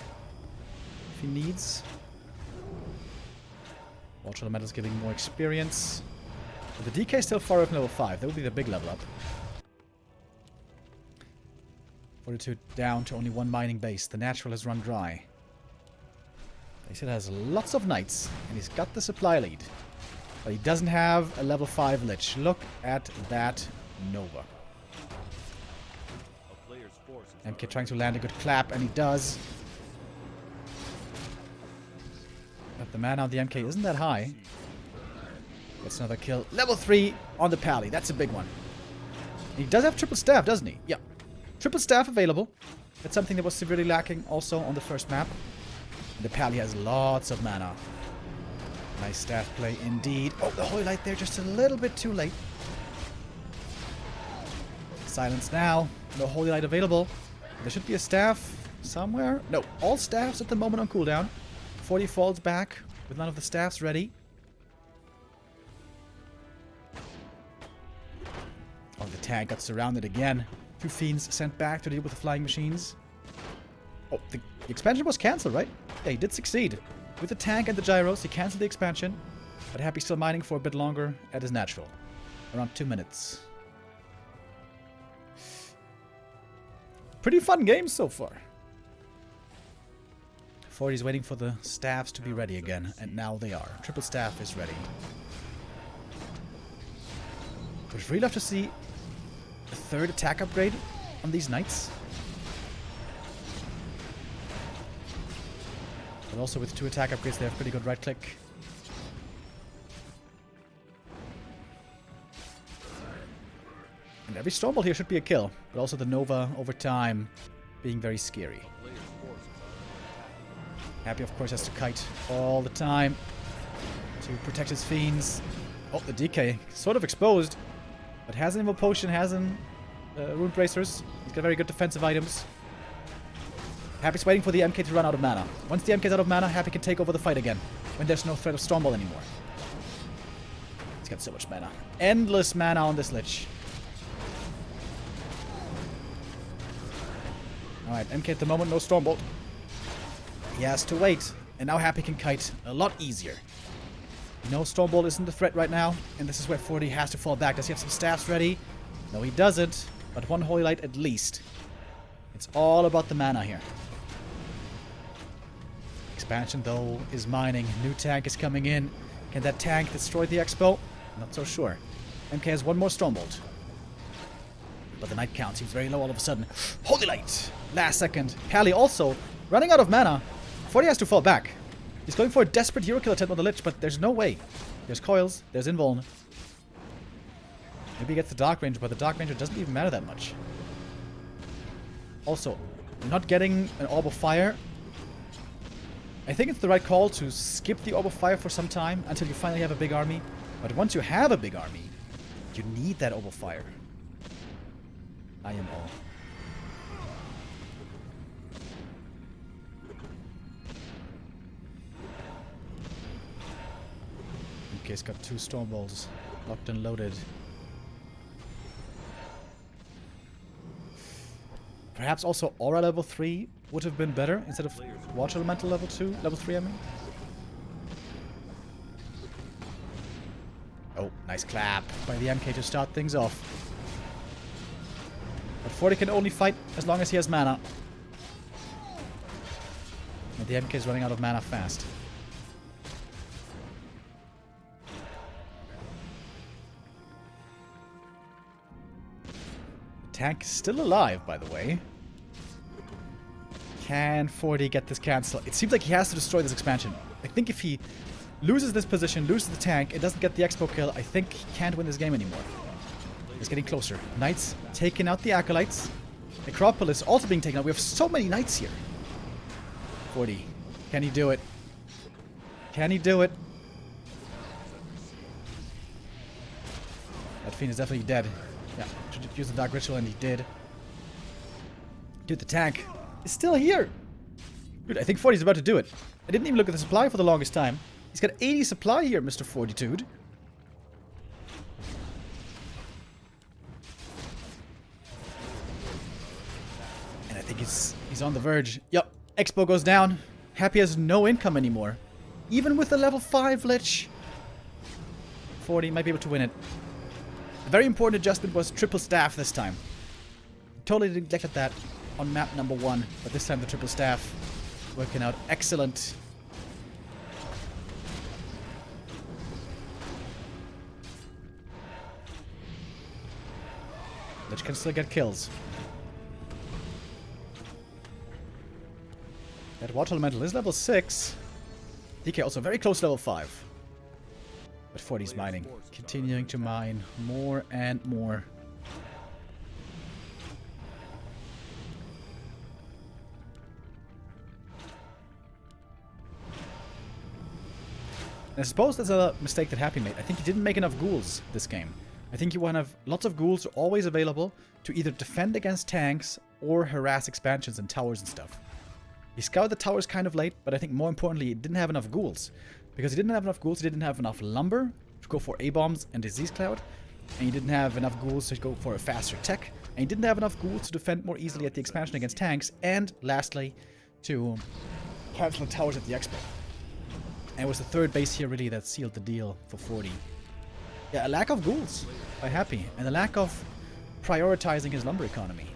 S1: if he needs. Ultra Metal's giving more experience. But the DK is still far away from level 5. That would be the big level up. Fortitude down to only 1 mining base. The natural has run dry. He still has lots of Knights, and he's got the supply lead. But he doesn't have a level 5 Lich. Look at that Nova. MK trying to land a good clap, and he does. But the mana on the MK isn't that high. Gets another kill. Level 3 on the Pally. That's a big one. He does have triple staff, doesn't he? Yeah. Triple staff available. That's something that was severely lacking also on the first map. And the Pally has lots of mana. Nice staff play indeed. Oh, the Hoylite there just a little bit too late. Silence now. No Holy Light available. There should be a staff somewhere. No, all staffs at the moment on cooldown. 40 falls back with none of the staffs ready. Oh, the tank got surrounded again. 2 Fiends sent back to deal with the flying machines. Oh, the expansion was cancelled, right? Yeah, he did succeed. With the tank and the gyros, he cancelled the expansion. But Happy still mining for a bit longer at his natural. Around 2 minutes. Pretty fun game so far. 40's waiting for the staffs to be ready again, and now they are. Triple staff is ready. Would really love to see a 3rd attack upgrade on these Knights. But also with 2 attack upgrades, they have pretty good right click. And Every Stormbolt here should be a kill, but also the Nova over time being very scary. Happy, of course, has to kite all the time to protect his fiends. Oh, the DK sort of exposed, but has an Evil Potion, has an Rune Bracers. He's got very good defensive items. Happy's waiting for the MK to run out of mana. Once the MK's out of mana, Happy can take over the fight again when there's no threat of Stormbolt anymore. He's got so much mana. Endless mana on this Lich. Alright, MK at the moment, no Stormbolt. He has to wait, and now Happy can kite a lot easier. No, Stormbolt isn't a threat right now, and this is where 40 has to fall back. Does he have some staffs ready? No, he doesn't, but one Holy Light at least. It's all about the mana here. Expansion, though, is mining. New tank is coming in. Can that tank destroy the Expo? Not so sure. MK has one more Stormbolt. But the night count seems very low all of a sudden. Holy Light! Last second. Pally also running out of mana. 40 has to fall back. He's going for a desperate hero kill attempt on the Lich, but there's no way. There's coils. There's invuln. Maybe he gets the Dark Ranger, but the Dark Ranger doesn't even matter that much. Also, not getting an Orb of Fire. I think it's the right call to skip the Orb of Fire for some time until you finally have a big army. But once you have a big army, you need that Orb of Fire. I am all. Okay, he's got 2 Stormbolts locked and loaded. Perhaps also Aura level 3 would have been better instead of Water Elemental level 2, level 3 I mean. Oh, nice clap by the MK to start things off. But 40 can only fight as long as he has mana. And the MK is running out of mana fast. The tank is still alive, by the way. Can 40 get this cancel? It seems like he has to destroy this expansion. I think if he loses this position, loses the tank, and doesn't get the Expo kill, I think he can't win this game anymore. It's getting closer. Knights taking out the Acolytes. Necropolis also being taken out. We have so many Knights here. 40. Can he do it? Can he do it? That Fiend is definitely dead. Yeah, should use the Dark Ritual, and he did. Dude, the tank is still here. Dude, I think 40 is about to do it. I didn't even look at the supply for the longest time. He's got 80 supply here, Mr. Fortitude. And I think he's on the verge. Yup, Expo goes down. Happy has no income anymore. Even with the level 5 Lich. 40 might be able to win it. A very important adjustment was triple staff this time. Totally neglected that on map number 1. But this time the triple staff working out excellent. Lich can still get kills. That Water Elemental is level 6. DK also very close to level 5. But 40's mining. Continuing to mine more and more. And I suppose that's a mistake that Happy made. I think he didn't make enough ghouls this game. I think you want to have lots of ghouls always available to either defend against tanks or harass expansions and towers and stuff. He scoured the towers kind of late, but I think more importantly, he didn't have enough ghouls. Because he didn't have enough ghouls, he didn't have enough lumber to go for A-bombs and Disease Cloud. And he didn't have enough ghouls to go for a faster tech. And he didn't have enough ghouls to defend more easily at the expansion against tanks. And lastly, to cancel the towers at the Expo. And it was the third base here really that sealed the deal for 40. Yeah, a lack of ghouls by Happy. And a lack of prioritizing his lumber economy.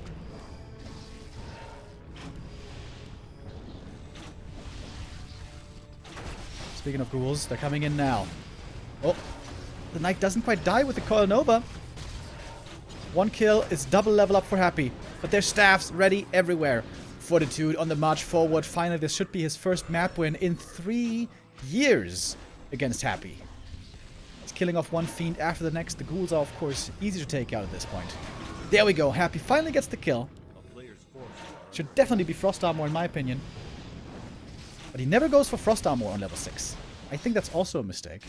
S1: Speaking of ghouls, they're coming in now. Oh, the Knight doesn't quite die with the Coil Nova. One kill is double level up for Happy. But there's staffs ready everywhere. Fortitude on the march forward. Finally, this should be his first map win in 3 years against Happy. He's killing off one fiend after the next. The ghouls are, of course, easy to take out at this point. There we go. Happy finally gets the kill.
S2: A player's forces are
S1: Should definitely be Frost Armor in my opinion. But he never goes for Frost Armor on level 6. I think that's also a mistake.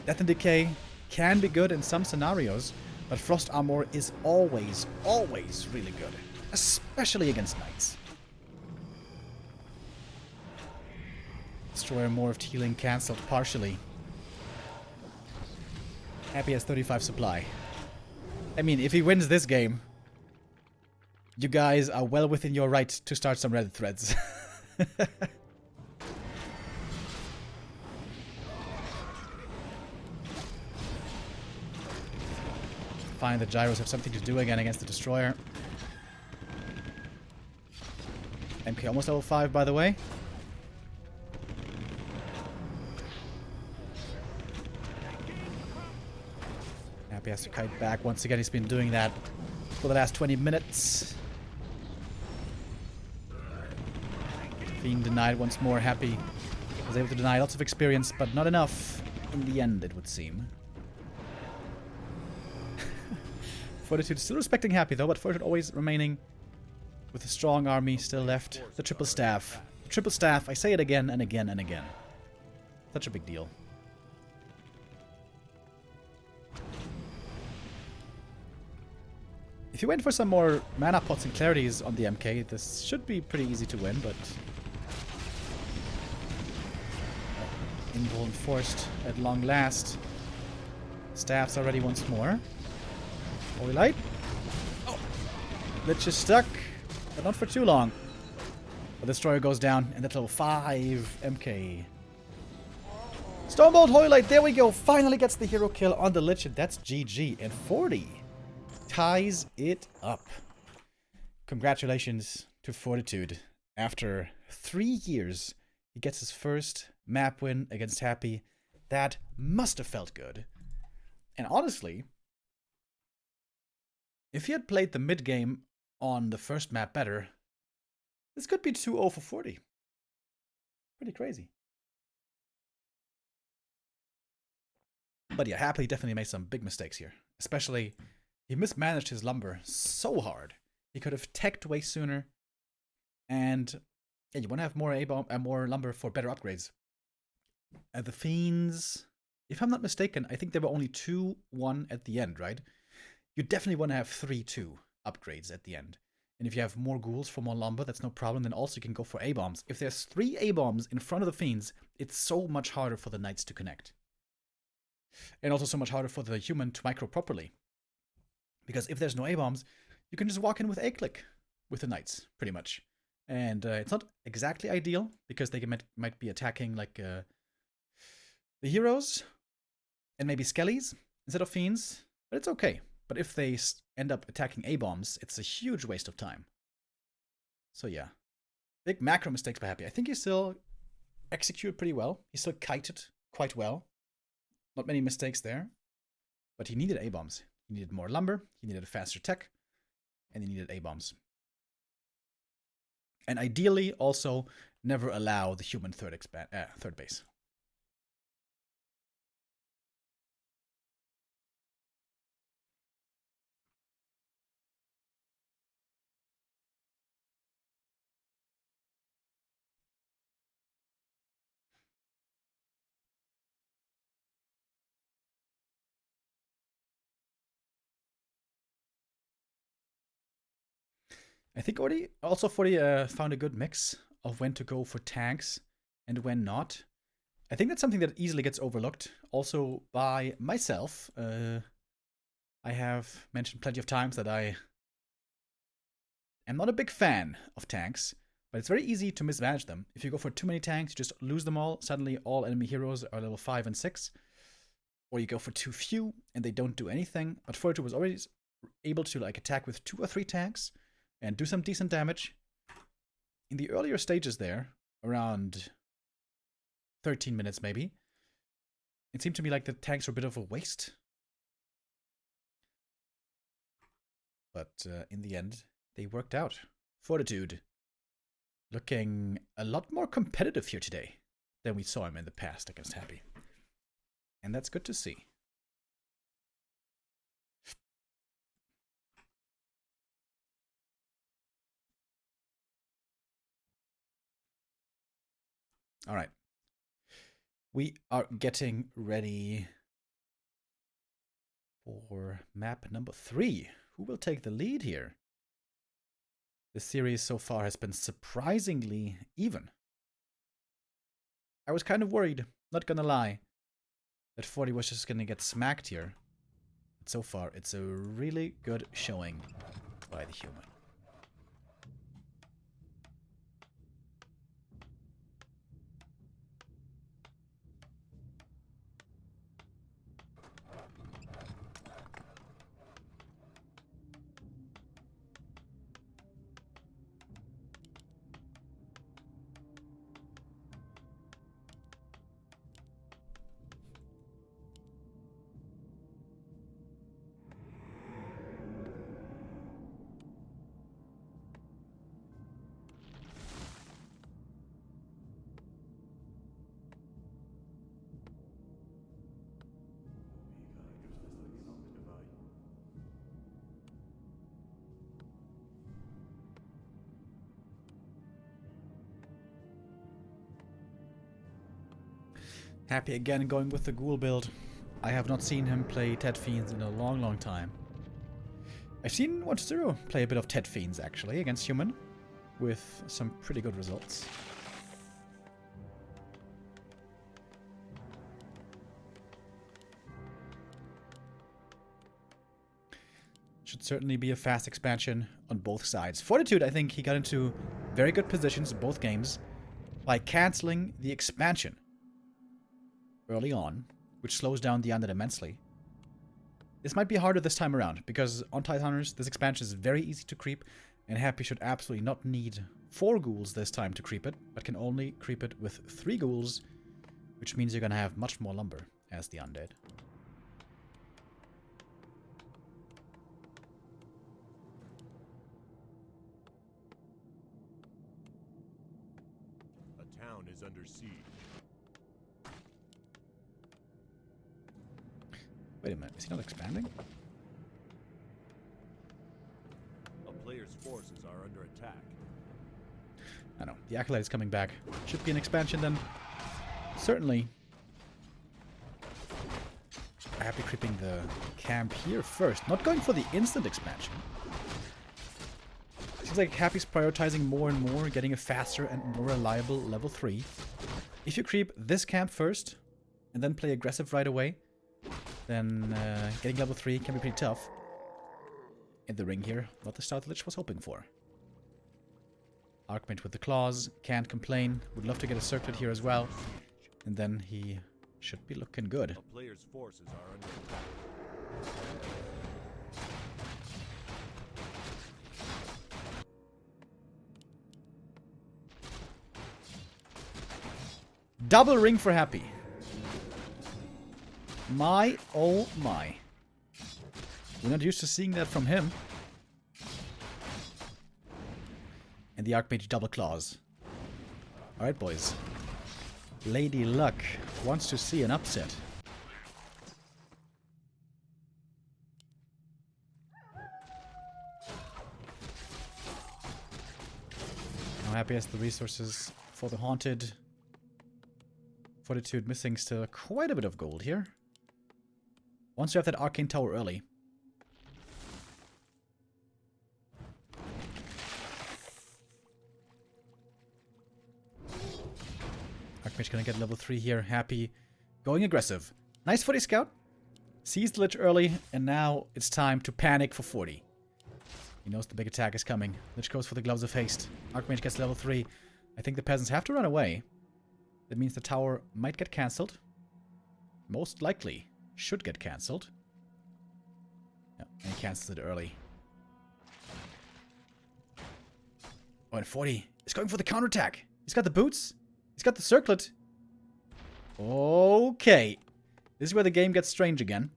S1: Death and Decay can be good in some scenarios, but Frost Armor is always, always really good. Especially against Knights. Destroyer Morphed healing cancelled partially. Happy has 35 supply. I mean, if he wins this game, you guys are well within your right to start some Reddit threads. Fine, the gyros have something to do again against the Destroyer. MK almost level 5, by the way. Happy has to kite back. Once again, he's been doing that for the last 20 minutes. Being denied once more. Happy was able to deny lots of experience, but not enough in the end, it would seem. Fortitude still respecting Happy, though, but Fortitude always remaining with a strong army still left. The triple staff. The triple staff, I say it again and again and again. Such a big deal. If you went for some more mana pots and clarities on the MK, this should be pretty easy to win, but... Invul enforced at long last. Staffs are ready once more. Holy Light. Oh! Lich is stuck, but not for too long. The Destroyer goes down, and that's level 5 MK. Stormbolt, Holy Light, there we go! Finally gets the hero kill on the Lich, and that's GG. And 40 ties it up. Congratulations to Fortitude. After 3 years, he gets his first map win against Happy. That must have felt good. And honestly, if he had played the mid game on the first map better, this could be 2-0 for 40. Pretty crazy. But yeah, Happy definitely made some big mistakes here. Especially, he mismanaged his lumber so hard. He could have teched way sooner. And yeah, you want to have more A-bomb and more lumber for better upgrades. The Fiends, if I'm not mistaken, I think there were only 2-1 at the end, right? You definitely want to have 3-2 upgrades at the end. And if you have more ghouls for more lumber, that's no problem. Then also you can go for A-bombs. If there's 3 A-bombs in front of the Fiends, it's so much harder for the Knights to connect. And also so much harder for the human to micro properly. Because if there's no A-bombs, you can just walk in with A-click with the Knights, pretty much. And it's not exactly ideal, because they might be attacking like the heroes and maybe skellies instead of Fiends. But it's okay. But if they end up attacking A-bombs, it's a huge waste of time. So yeah. Big macro mistakes by Happy. I think he still executed pretty well. He still kited quite well. Not many mistakes there. But he needed A-bombs. He needed more lumber. He needed a faster tech. And he needed A-bombs. And ideally, also, never allow the human third base. I think also 40 found a good mix of when to go for tanks and when not. I think that's something that easily gets overlooked, also by myself. I have mentioned plenty of times that I am not a big fan of tanks, but it's very easy to mismanage them. If you go for too many tanks, you just lose them all. Suddenly all enemy heroes are level 5 and 6. Or you go for too few and they don't do anything. But Fortitude was always able to like attack with 2 or 3 tanks and do some decent damage. In the earlier stages there, around 13 minutes maybe, it seemed to me like the tanks were a bit of a waste. But in the end, they worked out. Fortitude looking a lot more competitive here today than we saw him in the past against Happy. And that's good to see. Alright. We are getting ready for map number 3. Who will take the lead here? The series so far has been surprisingly even. I was kind of worried, not gonna lie, that 40 was just gonna get smacked here. But so far, it's a really good showing by the human. Happy again going with the ghoul build. I have not seen him play Ted Fiends in a long, long time. I've seen 1-0 play a bit of Ted Fiends, actually, against human, with some pretty good results. Should certainly be a fast expansion on both sides. Fortitude, I think he got into very good positions in both games by cancelling the expansion early on, which slows down the undead immensely. This might be harder this time around, because on Titaners, this expansion is very easy to creep, and Happy should absolutely not need 4 ghouls this time to creep it, but can only creep it with 3 ghouls, which means you're gonna have much more lumber as the undead.
S2: A town is under siege.
S1: Wait a minute, is he not expanding?
S2: A player's forces are under attack.
S1: I know, the Acolyte is coming back. Should be an expansion then. Certainly. Happy creeping the camp here first. Not going for the instant expansion. Seems like Happy's prioritizing more and more, getting a faster and more reliable level 3. If you creep this camp first, and then play aggressive right away, then getting level 3 can be pretty tough. In the ring here, not the start the Lich was hoping for. Archmage with the claws, can't complain. Would love to get a circlet here as well. And then he should be looking good.
S2: A player's forces are under attack.
S1: Double ring for Happy. My, oh my. We're not used to seeing that from him. And the Archmage double claws. Alright, boys. Lady Luck wants to see an upset. Now Happy has the resources for the Haunted. Fortitude missing still quite a bit of gold here. Once you have that Arcane Tower early. Archmage gonna get level 3 here. Happy. Going aggressive. Nice 40 scout. Sees the Lich early, and now it's time to panic for 40. He knows the big attack is coming. Lich goes for the Gloves of Haste. Archmage gets level 3. I think the peasants have to run away. That means the tower might get cancelled. Most likely should get cancelled. Yeah, and he cancels it early. Oh, and 40 is going for the counterattack. He's got the boots. He's got the circlet. Okay. This is where the game gets strange again.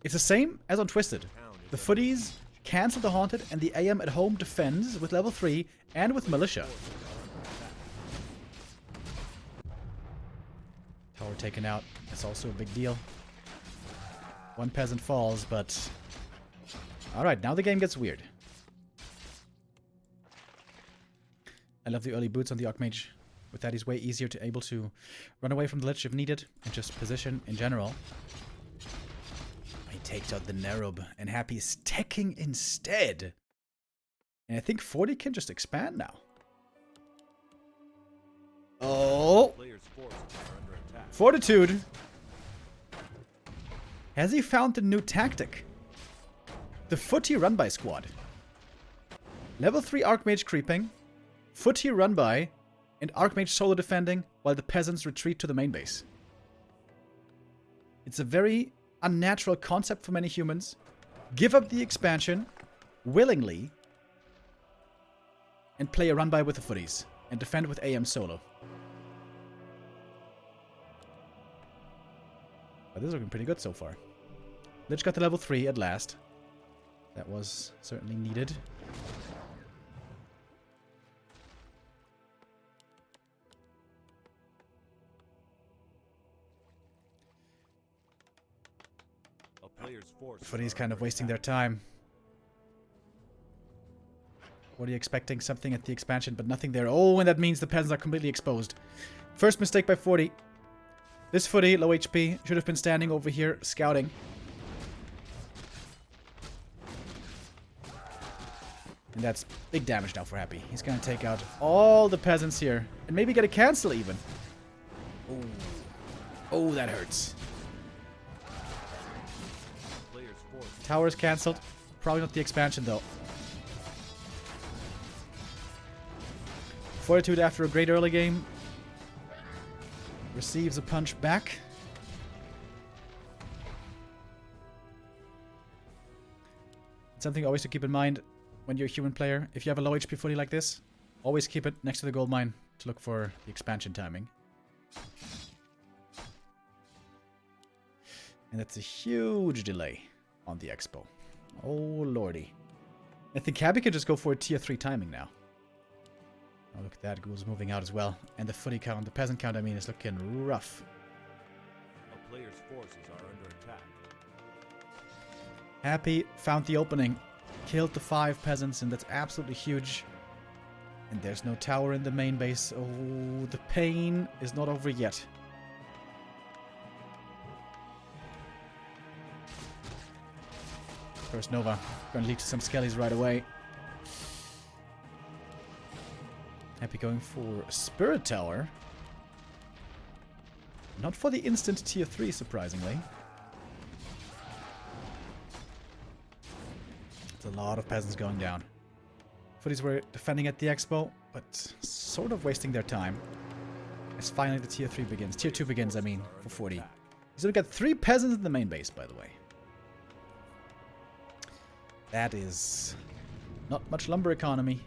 S1: It's the same as on Twisted. The footies cancel the Haunted, and the AM at home defends with level 3 and with Militia. Tower taken out. That's also a big deal. One peasant falls, but... Alright, now the game gets weird. I love the early boots on the Archmage. With that, he's way easier to able to run away from the ledge if needed, and just position in general. He takes out the Nerub, and Happy is teching instead. And I think 40 can just expand now. Oh! Fortitude! Has he found the new tactic? The footy run-by squad. Level 3 Archmage creeping, footy run-by, and Archmage solo defending while the peasants retreat to the main base. It's a very unnatural concept for many humans. Give up the expansion willingly and play a run-by with the footies and defend with AM solo. But this is looking pretty good so far. Lich got to level 3 at last. That was certainly needed. Footy's kind of wasting their time. What are you expecting? Something at the expansion, but nothing there. Oh, and that means the peasants are completely exposed. First mistake by 40. This footy, low HP, should have been standing over here, scouting. And that's big damage now for Happy. He's going to take out all the peasants here. And maybe get a cancel even. Oh, oh, that hurts. Tower's cancelled. Probably not the expansion, though. Fortitude, after a great early game, receives a punch back. Something always to keep in mind when you're a human player. If you have a low HP footy like this, always keep it next to the gold mine to look for the expansion timing. And that's a huge delay on the expo. Oh lordy. I think Happy could just go for a tier 3 timing now. Oh, look at that. Ghoul's moving out as well. And the footy count, the peasant count, I mean, is looking rough.
S2: A player's forces are under attack.
S1: Happy found the opening. Killed the 5 peasants, and that's absolutely huge. And there's no tower in the main base. Oh, the pain is not over yet. First Nova. Going to lead to some skellies right away. Happy going for a Spirit Tower. Not for the instant tier 3, surprisingly. It's a lot of peasants going down. Footies were defending at the expo, but sort of wasting their time. As finally the tier 3 begins. Tier 2 begins, I mean, for 40. He's only got 3 peasants in the main base, by the way. That is not much lumber economy.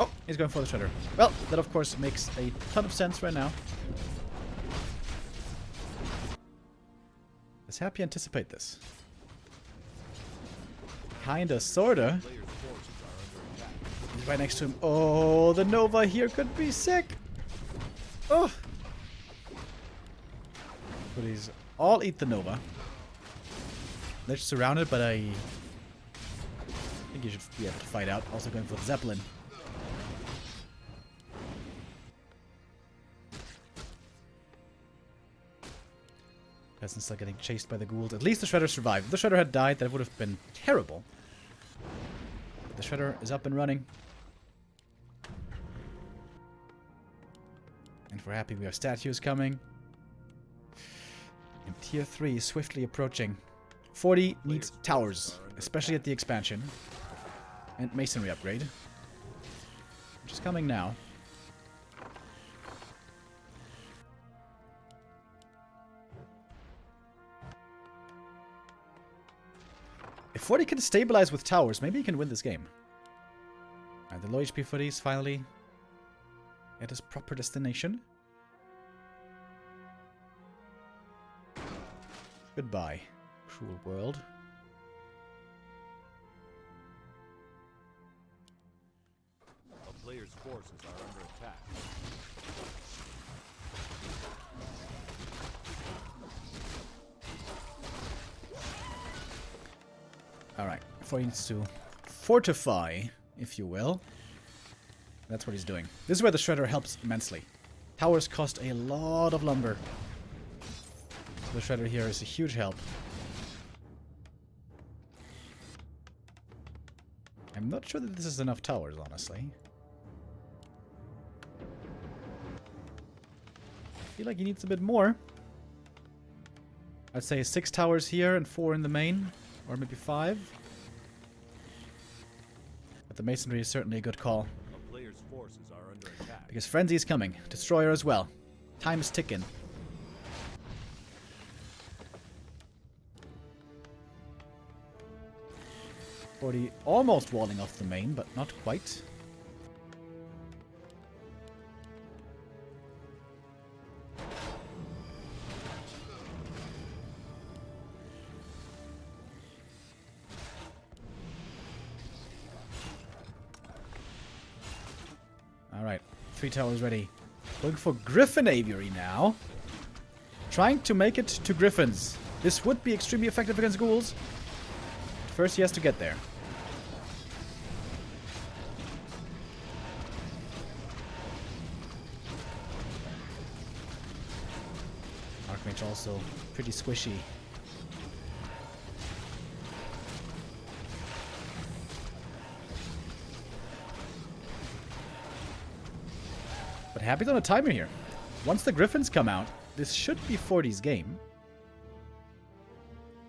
S1: Oh, he's going for the shredder. Well, that of course makes a ton of sense right now. Does Happy anticipate this? Kinda, sorta. He's right next to him. Oh, the Nova here could be sick. Oh. Please all eat the Nova. They're surrounded, but I think you should be able to fight out. Also going for the Zeppelin. Peasants still getting chased by the ghouls. At least the Shredder survived. If the Shredder had died, that would have been terrible. But the Shredder is up and running. And if we're happy, we have statues coming. And tier 3 is swiftly approaching. 40 needs towers, especially at the expansion. And masonry upgrade. Which is coming now. If 40 can stabilize with towers, maybe he can win this game. Alright, the low HP footies finally at his proper destination. Goodbye, cruel world.
S2: A player's forces are under attack.
S1: Alright, before he needs to fortify, if you will. That's what he's doing. This is where the shredder helps immensely. Towers cost a lot of lumber. So the shredder here is a huge help. I'm not sure that this is enough towers, honestly. I feel like he needs a bit more. I'd say 6 towers here and 4 in the main. Or maybe 5. But the masonry is certainly a good call.
S2: A player's forces are under attack.
S1: Because Frenzy is coming. Destroyer as well. Time is ticking. Forty almost walling off the main, but not quite. Alright, 3 towers ready. Going for Griffin Aviary now. Trying to make it to Griffins. This would be extremely effective against ghouls. First he has to get there. Archmage also pretty squishy. But Happy's on a timer here. Once the Griffins come out, this should be 40's game.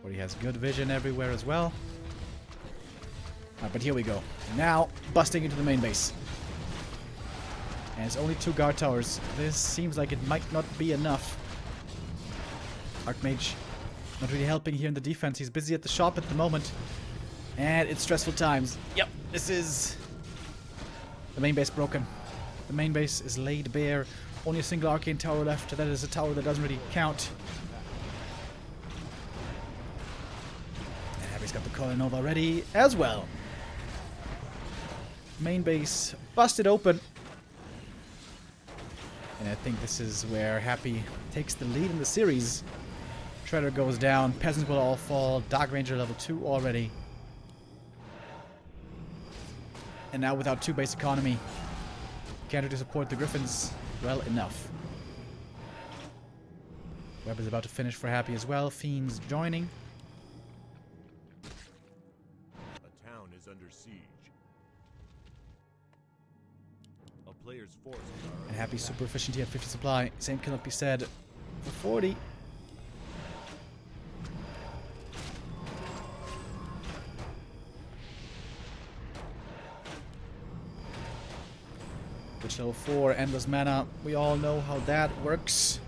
S1: 40 has good vision everywhere as well. But here we go. Now, busting into the main base. And it's only 2 guard towers. This seems like it might not be enough. Archmage not really helping here in the defense. He's busy at the shop at the moment. And it's stressful times. Yep, this is... The main base broken. The main base is laid bare. Only a single arcane tower left. That is a tower that doesn't really count. And Happy's got the Colonova ready as well. Main base busted open. And I think this is where Happy takes the lead in the series. Shredder goes down. Peasants will all fall. Dark Ranger level 2 already. And now without 2 base economy, can't really support the Griffins well enough. Web is about to finish for Happy as well. Fiends joining.
S2: A town is under siege. A player's forces are
S1: And Happy's super efficient here at 50 supply. Same cannot be said for 40. Which level 4, endless mana. We all know how that works.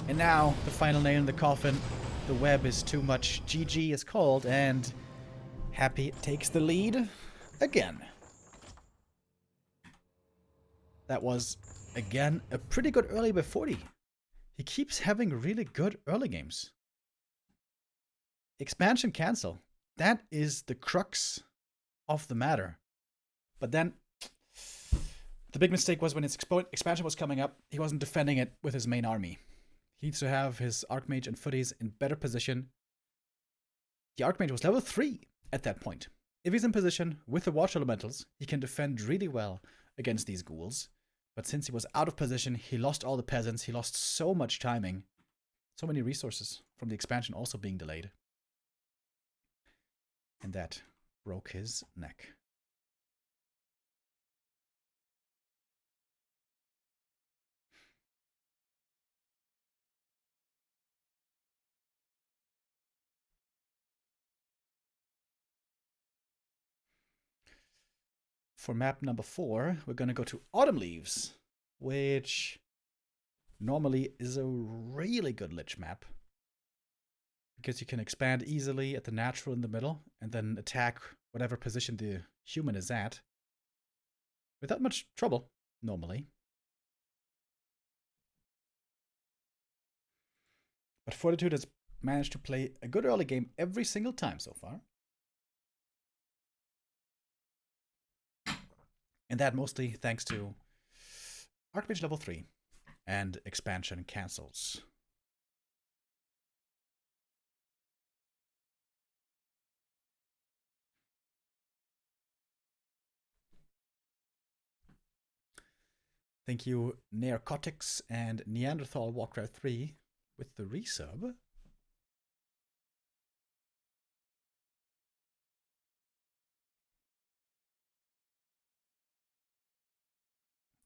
S1: And now, the final nail in the coffin. The web is too much. GG is called, and Happy takes the lead again. That was, again, a pretty good early by 40. He keeps having really good early games. Expansion cancel. That is the crux of the matter. But then, the big mistake was when his expansion was coming up, he wasn't defending it with his main army. He needs to have his Archmage and Footies in better position. The Archmage was level 3 at that point. If he's in position with the Watch Elementals, he can defend really well against these ghouls. But since he was out of position, he lost all the peasants, he lost so much timing, so many resources from the expansion also being delayed. And that broke his neck. For map number 4, we're going to go to Autumn Leaves, which normally is a really good Lich map. Because you can expand easily at the natural in the middle, and then attack whatever position the human is at. Without much trouble, normally. But Fortitude has managed to play a good early game every single time so far. And that mostly thanks to Archmage level 3 and expansion cancels. Thank you, Narcotics and Neanderthal Warcraft 3 with the resub.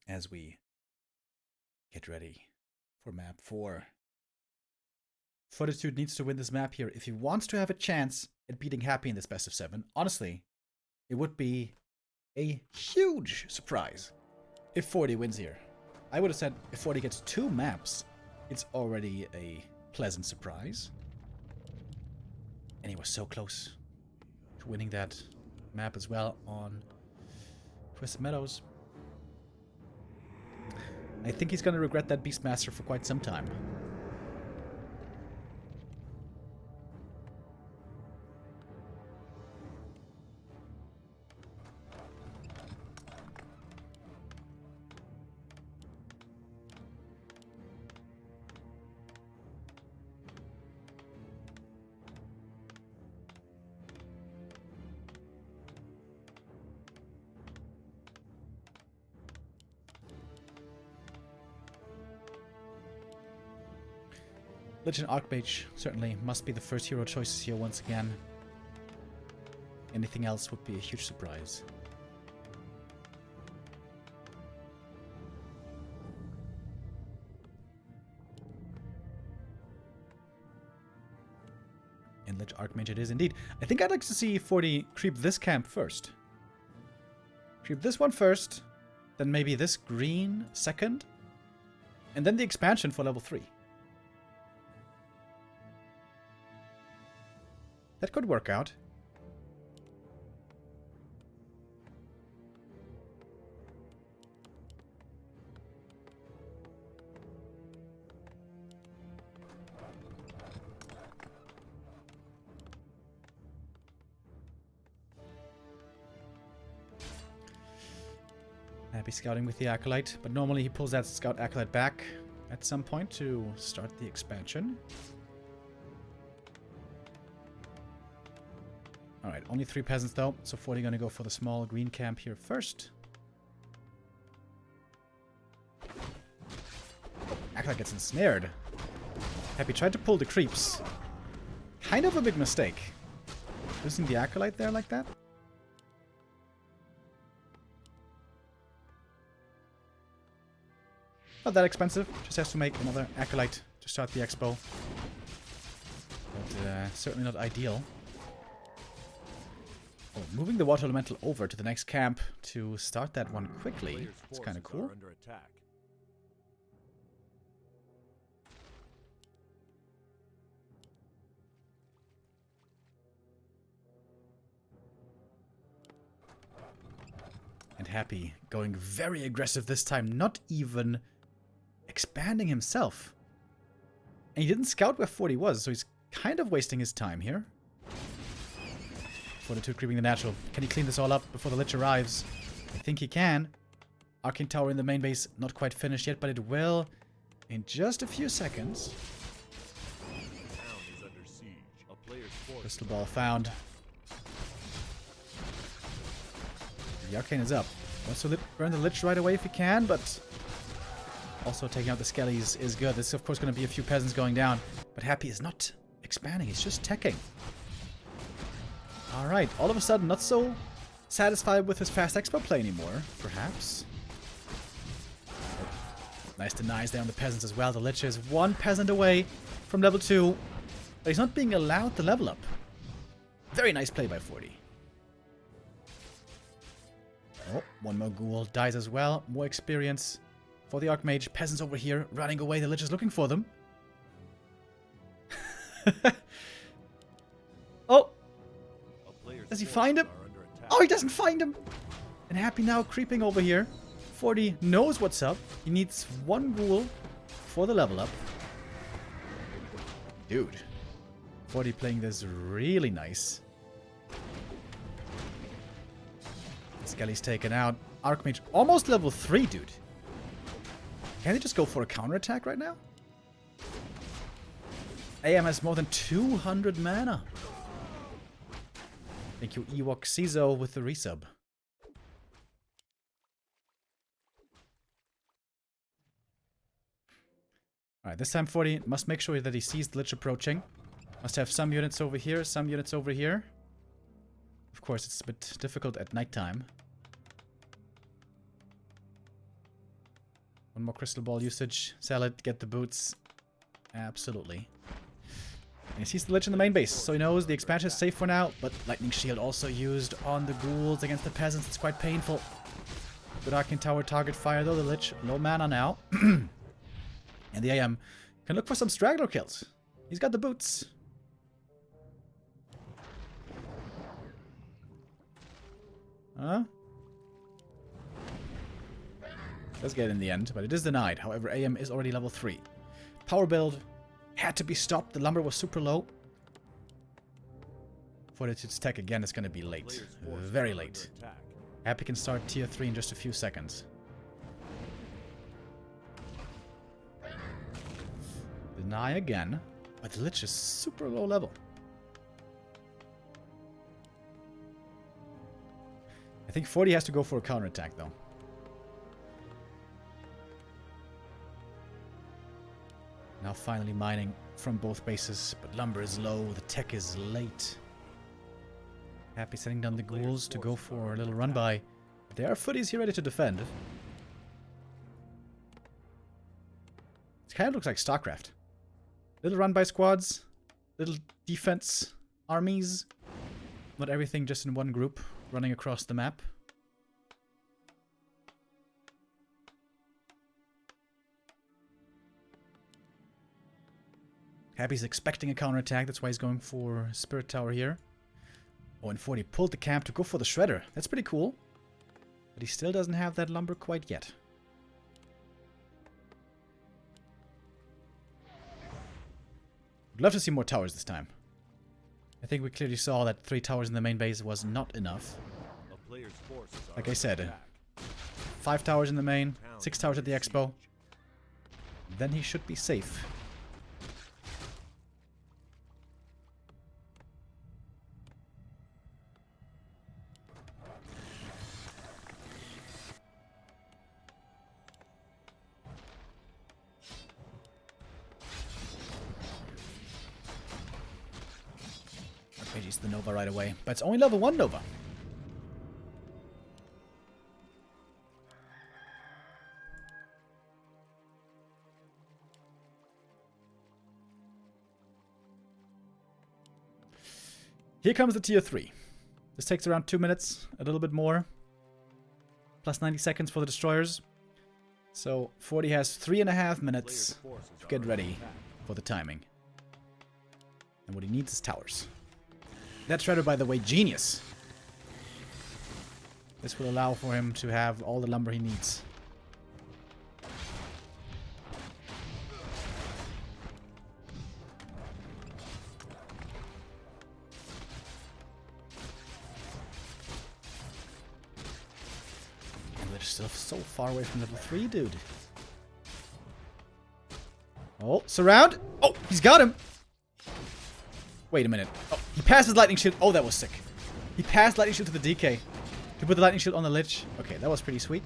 S1: As we get ready for map 4. Fortitude needs to win this map here if he wants to have a chance at beating Happy in this best of 7. Honestly, it would be a huge surprise if 40 wins here. I would have said if 40 gets 2 maps, it's already a pleasant surprise. And he was so close to winning that map as well on Twisted Meadows. I think he's going to regret that Beastmaster for quite some time. Lich and Archmage certainly must be the first hero choices here once again. Anything else would be a huge surprise. And Lich Archmage it is indeed. I think I'd like to see 40 creep this camp first. Creep this one first, then maybe this green second, and then the expansion for level 3. That could work out. Happy scouting with the Acolyte, but normally he pulls that Scout Acolyte back at some point to start the expansion. Alright, only 3 peasants though, so 40 gonna go for the small green camp here first. Acolyte gets ensnared. Happy tried to pull the creeps. Kind of a big mistake. Losing the Acolyte there like that. Not that expensive, just has to make another Acolyte to start the expo. But certainly not ideal. Oh, moving the Water Elemental over to the next camp to start that one quickly. It's kind of cool. And Happy going very aggressive this time, not even expanding himself. And he didn't scout where 40 was, so he's kind of wasting his time here. Fortitude creeping the natural. Can he clean this all up before the Lich arrives? I think he can. Arcane Tower in the main base, not quite finished yet, but it will in just a few seconds. Crystal Ball found. The Arcane is up. Wants to burn the Lich right away if he can, but also taking out the Skellies is good. This is of course going to be a few peasants going down, but Happy is not expanding, he's just teching. Alright, all of a sudden not so satisfied with his fast expo play anymore, perhaps. Nice denies there on the peasants as well. The Lich is 1 peasant away from level 2, but he's not being allowed to level up. Very nice play by 40. Oh, 1 more ghoul dies as well. More experience for the Archmage. Peasants over here running away. The Lich is looking for them. Oh! Does he find him? Oh, he doesn't find him! And Happy now creeping over here. 40 knows what's up. He needs 1 ghoul for the level up. Dude. 40 playing this really nice. Skelly's taken out. Archmage almost level 3, dude. Can he just go for a counterattack right now? AM has more than 200 mana. Thank you, Ewok Cizo, with the resub. Alright, this time 40 must make sure that he sees the Lich approaching. Must have some units over here, some units over here. Of course, it's a bit difficult at nighttime. One more crystal ball usage. Sell it, get the boots. Absolutely. And he sees the Lich in the main base, so he knows the expansion is safe for now, but Lightning Shield also used on the ghouls against the peasants. It's quite painful. Good Arcane Tower target fire though, the Lich. Low mana now. And the AM can look for some straggler kills. He's got the boots. Huh? Does get it in the end, but it is denied. However, AM is already level 3. Power build had to be stopped. The lumber was super low. Fortitude's tech again is going to be late. Very late. Happy can start tier 3 in just a few seconds. Deny again, but the Lich is super low level. I think 40 has to go for a counterattack though. Now finally mining from both bases, but lumber is low, the tech is late. Happy sending down the ghouls to go for a little run by. There are footies here ready to defend. It kind of looks like StarCraft. Little run by squads, little defense armies. Not everything just in one group running across the map. Happy's expecting a counterattack, that's why he's going for Spirit Tower here. Oh, and 40 pulled the camp to go for the Shredder. That's pretty cool. But he still doesn't have that lumber quite yet. Would love to see more towers this time. I think we clearly saw that 3 towers in the main base was not enough. Like I said, 5 towers in the main, 6 towers at the expo. Then he should be safe. He's the Nova right away, but it's only level 1 Nova. Here comes the tier 3. This takes around 2 minutes, a little bit more. Plus 90 seconds for the destroyers. So 40 has 3.5 minutes to get ready for the timing. And what he needs is towers. That Shredder, by the way, genius. This will allow for him to have all the lumber he needs. And they're still so far away from level 3, dude. Oh, surround! Oh, he's got him! Wait a minute. Oh, he passed his lightning shield. Oh, that was sick. He passed lightning shield to the DK. To put the lightning shield on the Lich. Okay, that was pretty sweet.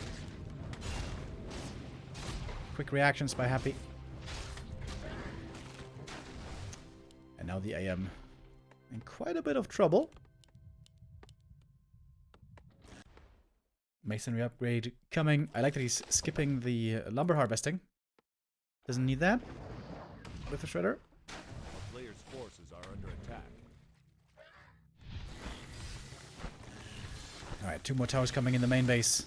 S1: Quick reactions by Happy. And now the AM in quite a bit of trouble. Masonry upgrade coming. I like that he's skipping the lumber harvesting. Doesn't need that with the Shredder.
S2: Forces are under attack.
S1: Alright, 2 more towers coming in the main base.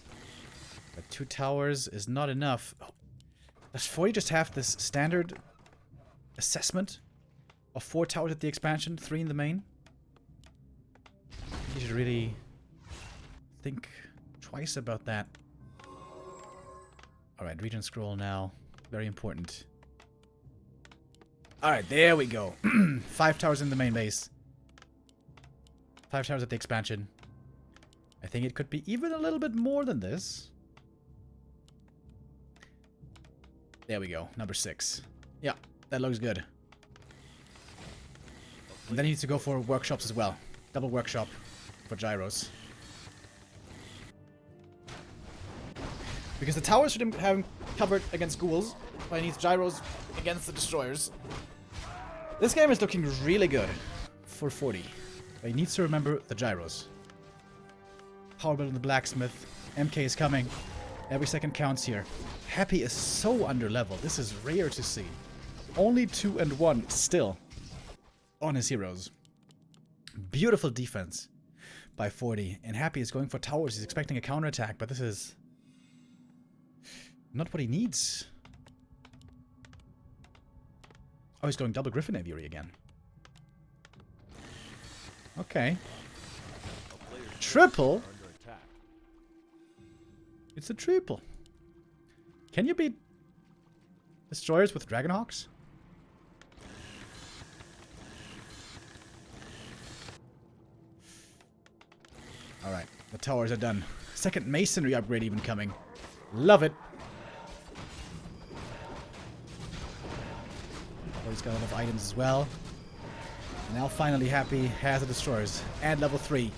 S1: But 2 towers is not enough. Oh. Does 40 just have this standard assessment of 4 towers at the expansion, 3 in the main? You should really think twice about that. Alright, region scroll now. Very important. Alright, there we go. 5 towers in the main base. 5 towers at the expansion. I think it could be even a little bit more than this. There we go. Number 6. Yeah, that looks good. And then he needs to go for workshops as well. Double workshop for gyros. Because the towers should have him covered against ghouls. But he needs gyros against the destroyers. This game is looking really good for 40. But he needs to remember the gyros. Power build in the blacksmith. MK is coming. Every second counts here. Happy is so under level. This is rare to see. Only 2 and 1 still on his heroes. Beautiful defense by 40. And Happy is going for towers. He's expecting a counterattack, but this is not what he needs. Oh, he's going double Griffin Aviary again. Okay. Triple? It's a triple. Can you beat destroyers with Dragonhawks? Alright, the towers are done. Second masonry upgrade even coming. Love it. Oh, he's got a lot of items as well. And now finally Happy has the destroyers. And level 3.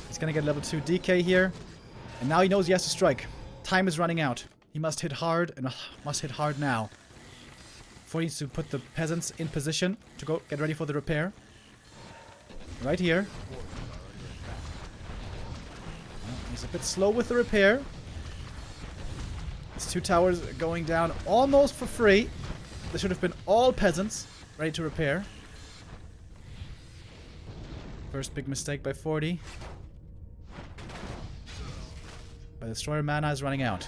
S1: He's gonna get level 2 DK here. And now he knows he has to strike. Time is running out. He must hit hard, and must hit hard now. Before he needs to put the peasants in position to go get ready for the repair. Right here. He's a bit slow with the repair. His 2 towers going down almost for free. There should have been all peasants ready to repair. First big mistake by 40. But destroyer mana is running out.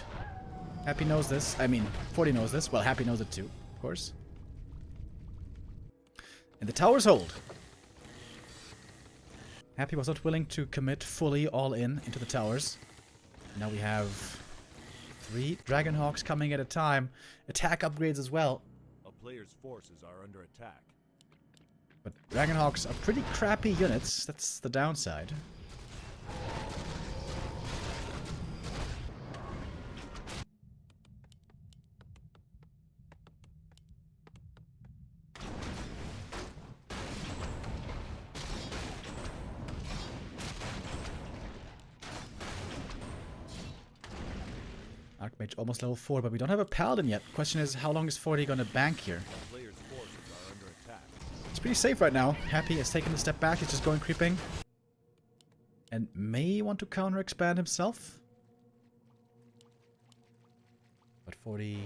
S1: Happy knows this. I mean, 40 knows this. Well, Happy knows it too, of course. And the towers hold. Happy was not willing to commit fully all into the towers. Now we have 3 Dragonhawks coming at a time. Attack upgrades as well.
S2: A player's forces are under attack.
S1: But Dragonhawks are pretty crappy units. That's the downside. Archmage almost level 4, but we don't have a Paladin yet. Question is, how long is 40 gonna bank here?
S2: Player's forces are under attack.
S1: It's pretty safe right now. Happy has taken a step back. He's just going creeping. And may want to counter expand himself. But 40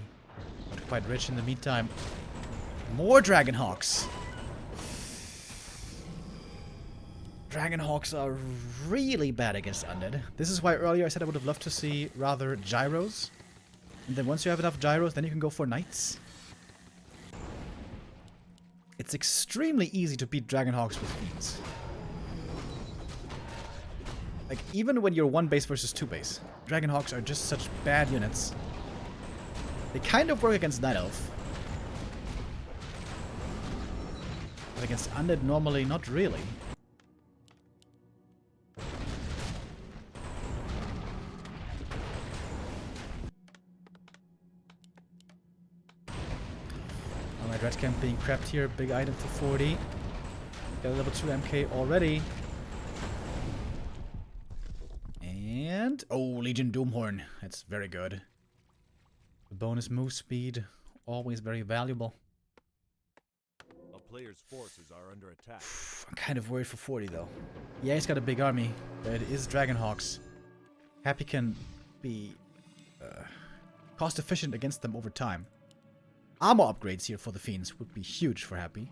S1: got quite rich in the meantime. More Dragonhawks. Dragonhawks are really bad against Undead. This is why earlier I said I would have loved to see rather gyros. And then once you have enough gyros, then you can go for knights. It's extremely easy to beat Dragonhawks with fiends. Like, even when you're 1 base versus 2 base, Dragonhawks are just such bad units. They kind of work against Night Elf. But against Undead normally, not really. Red Camp being prepped here. Big item for 40. Got a level 2 MK already. And... oh, Legion Doomhorn. That's very good. The bonus move speed. Always very valuable.
S2: A player's forces are under attack.
S1: I'm kind of worried for 40 though. Yeah, he's got a big army. But it is Dragonhawks. Happy can be cost efficient against them over time. Armor upgrades here for the Fiends would be huge for Happy.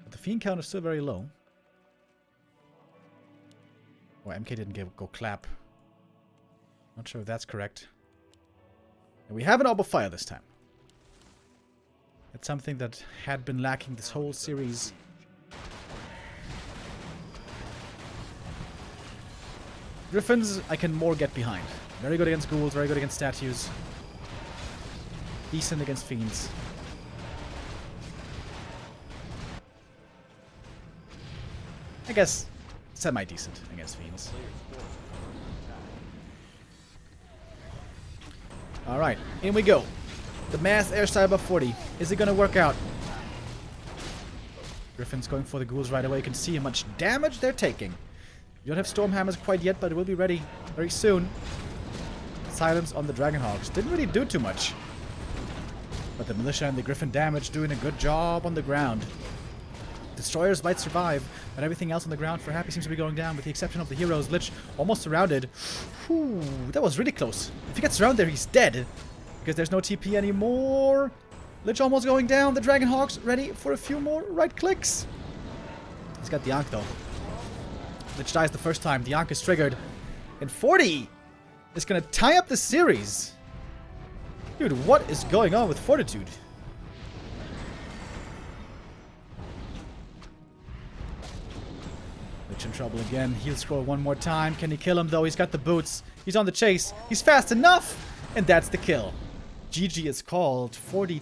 S1: But the Fiend count is still very low. Oh, MK didn't go clap. Not sure if that's correct. And we have an Orb of Fire this time. That's something that had been lacking this whole series. Griffins I can more get behind. Very good against ghouls, very good against statues. Decent against fiends. I guess semi-decent against fiends. Alright, in we go. The mass airstyle above 40. Is it gonna work out? Griffin's going for the ghouls right away. You can see how much damage they're taking. You don't have Stormhammers quite yet, but it will be ready very soon. Silence on the Dragonhawks. Didn't really do too much. But the militia and the griffin damage doing a good job on the ground. Destroyers might survive, but everything else on the ground for Happy seems to be going down, with the exception of the heroes. Lich almost surrounded. Whew, that was really close. If he gets surrounded there, he's dead. Because there's no TP anymore. Lich almost going down. The Dragonhawk's ready for a few more right clicks. He's got the Ankh though. Lich dies the first time. The Ankh is triggered. And 40 is going to tie up the series. Dude, what is going on with Fortitude? Lich in trouble again. He'll scroll one more time. Can he kill him though? He's got the boots. He's on the chase. He's fast enough. And that's the kill. GG is called. 40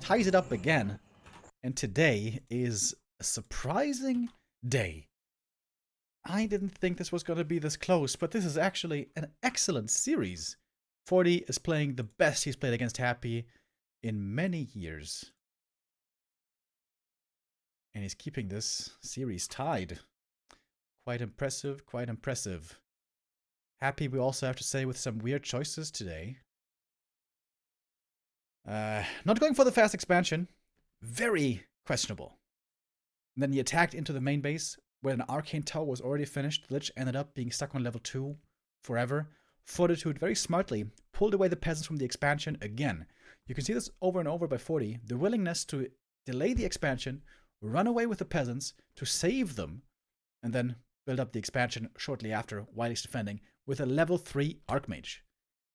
S1: ties it up again. And today is a surprising day. I didn't think this was going to be this close, but this is actually an excellent series. 40 is playing the best he's played against Happy in many years. And he's keeping this series tied. Quite impressive, quite impressive. Happy, we also have to say, with some weird choices today. Not going for the fast expansion. Very questionable. And then he attacked into the main base, where an arcane tower was already finished. The Lich ended up being stuck on level 2 forever. Fortitude very smartly pulled away the peasants from the expansion again. You can see this over and over by 40. The willingness to delay the expansion, run away with the peasants, to save them, and then build up the expansion shortly after while he's defending with a level 3 Archmage.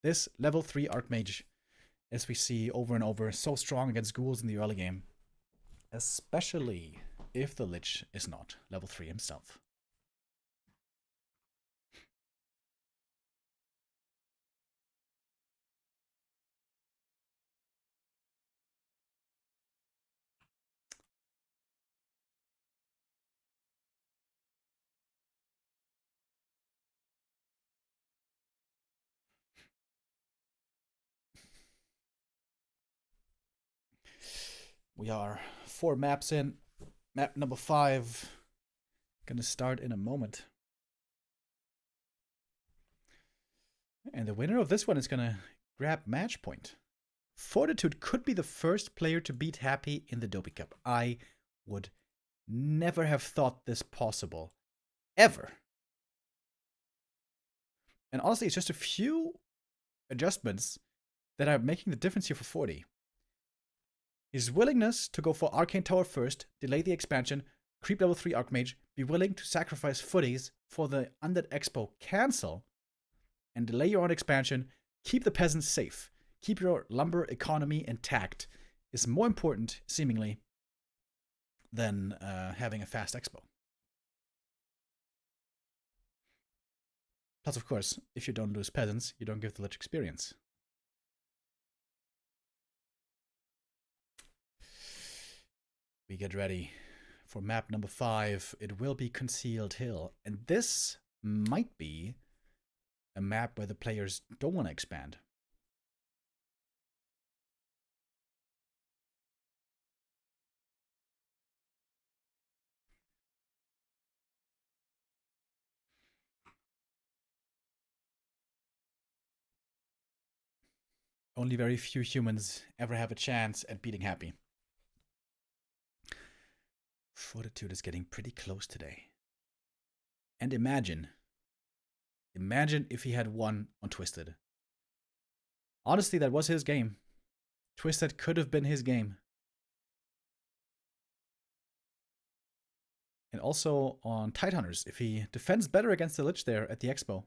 S1: This level 3 Archmage, as we see over and over, so strong against ghouls in the early game. Especially if the Lich is not level 3 himself. We are 4 maps in. Map number 5. Gonna start in a moment. And the winner of this one is gonna grab match point. Fortitude could be the first player to beat Happy in the Doubi Cup. I would never have thought this possible. Ever. And honestly, it's just a few adjustments that are making the difference here for 40. His willingness to go for Arcane Tower first, delay the expansion, creep level 3 Archmage, be willing to sacrifice footies for the Undead Expo cancel, and delay your own expansion, keep the peasants safe, keep your lumber economy intact, is more important, seemingly, than having a fast expo. Plus, of course, if you don't lose peasants, you don't give the Lich experience. We get ready for map number 5. It will be Concealed Hill. And this might be a map where the players don't want to expand. Only very few humans ever have a chance at beating Happy. Fortitude is getting pretty close today. And imagine if he had won on Twisted. Honestly, that was his game. Twisted could have been his game. And also on Tidehunters, if he defends better against the Lich there at the Expo.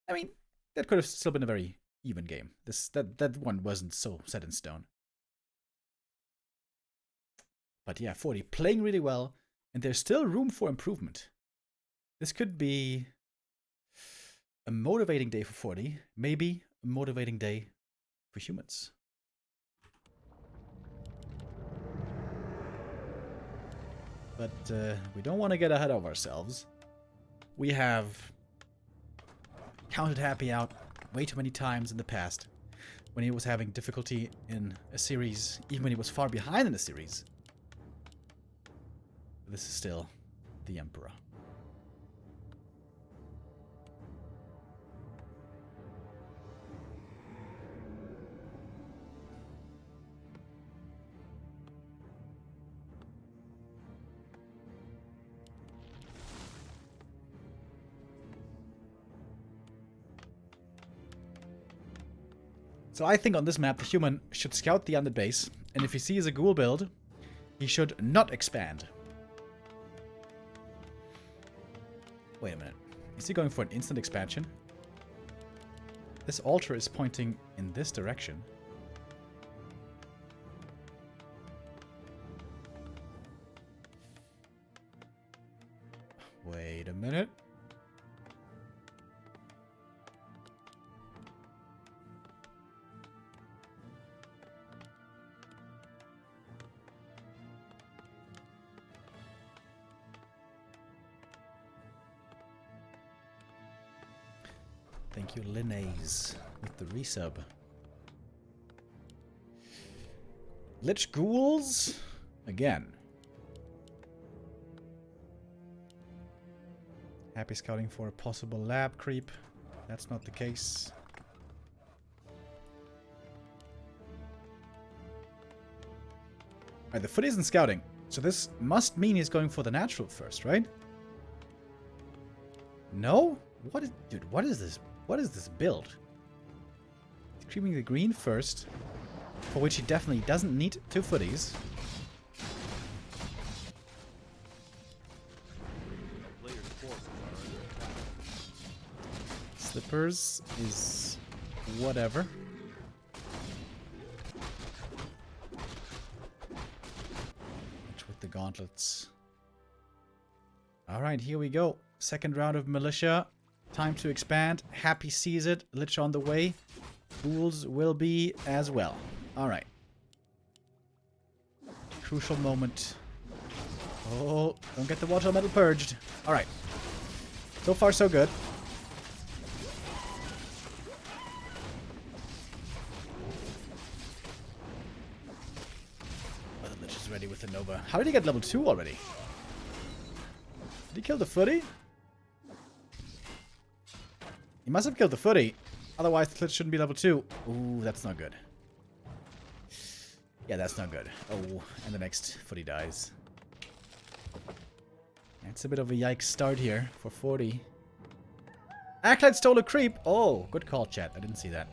S1: I mean, that could have still been a very even game. That one wasn't so set in stone. But yeah, 40 playing really well, and there's still room for improvement. This could be a motivating day for 40, maybe a motivating day for humans. But we don't want to get ahead of ourselves. We have counted Happy out way too many times in the past when he was having difficulty in a series, even when he was far behind in the series. This is still the Emperor. So I think on this map, the human should scout the underbase, and if he sees a ghoul build, he should not expand. Wait a minute. Is he going for an instant expansion? This altar is pointing in this direction. Wait a minute. Thank you, Linnaeus, with the resub. Lich Ghouls? Again. Happy scouting for a possible lab creep. That's not the case. Alright, the foot isn't scouting. So this must mean he's going for the natural first, right? No? What is... Dude, what is this? What is this build? He's creeping the green first, for which he definitely doesn't need 2 footies. Slippers is whatever. With the gauntlets. Alright, here we go. Second round of militia. Time to expand. Happy sees it. Lich on the way. Ghouls will be as well. Alright. Crucial moment. Oh, don't get the water metal purged. Alright. So far, so good. Oh, the Lich is ready with the Nova. How did he get level 2 already? Did he kill the footy? He must have killed the footy. Otherwise, the Lich shouldn't be level 2. Ooh, that's not good. Yeah, that's not good. Oh, and the next footy dies. It's a bit of a yikes start here for 40. Acolyte stole a creep. Oh, good call, chat. I didn't see that.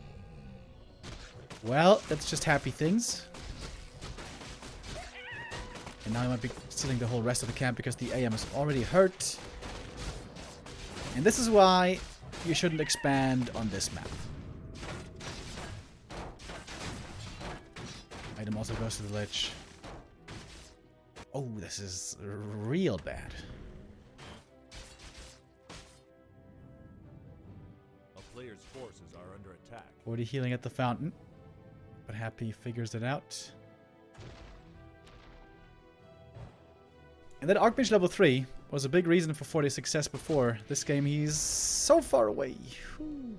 S1: Well, that's just happy things. And now I might be stealing the whole rest of the camp because the AM is already hurt. And this is why you shouldn't expand on this map. Item also goes to the Lich. Oh, this is real bad.
S2: A player's forces are under attack.
S1: 40 healing at the fountain. But Happy figures it out. And then Archmage level 3 was a big reason for 40's success before. This game, he's so far away. Whew.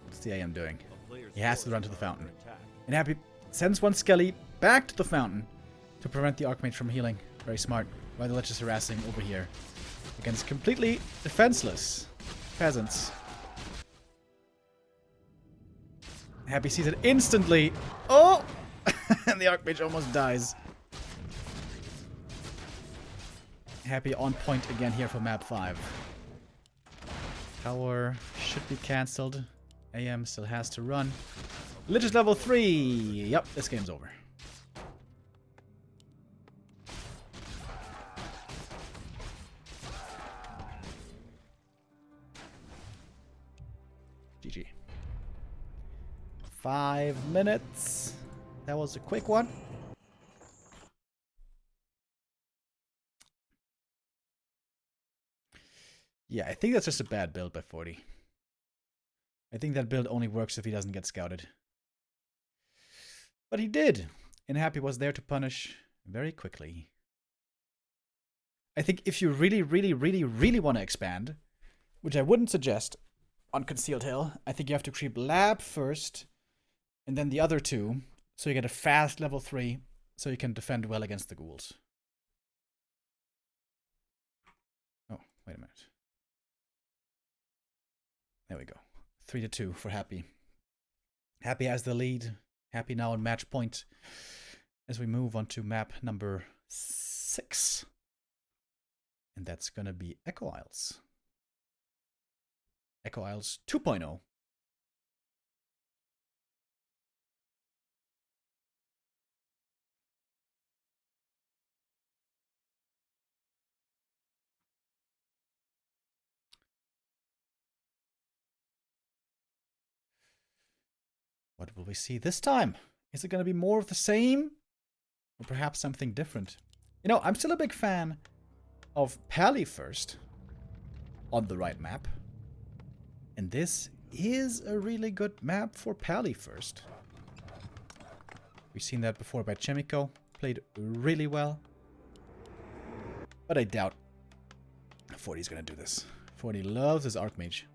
S1: What's the AM doing? He has to run to the fountain. And Happy sends one Skelly back to the fountain to prevent the Archmage from healing. Very smart. While the Lich is harassing over here against completely defenseless peasants. Happy sees it instantly. Oh! And the Archmage almost dies. Happy on point again here for map 5. Tower should be cancelled. AM still has to run. Lich is level 3. Yep, this game's over. GG. 5 minutes. That was a quick one. Yeah, I think that's just a bad build by 40. I think that build only works if he doesn't get scouted. But he did. And Happy was there to punish very quickly. I think if you really, really, really, really want to expand, which I wouldn't suggest on Concealed Hill, I think you have to creep Lab first, and then the other two, so you get a fast level 3, so you can defend well against the ghouls. Oh, wait a minute. There we go. 3-2 for Happy. Happy has the lead. Happy now on match point as we move on to map number 6. And that's gonna be Echo Isles. Echo Isles 2.0. What will we see this time? Is it going to be more of the same? Or perhaps something different? You know, I'm still a big fan of Pally first on the right map. And this is a really good map for Pally first. We've seen that before by Chemico. Played really well. But I doubt 40's going to do this. 40 loves his Archmage.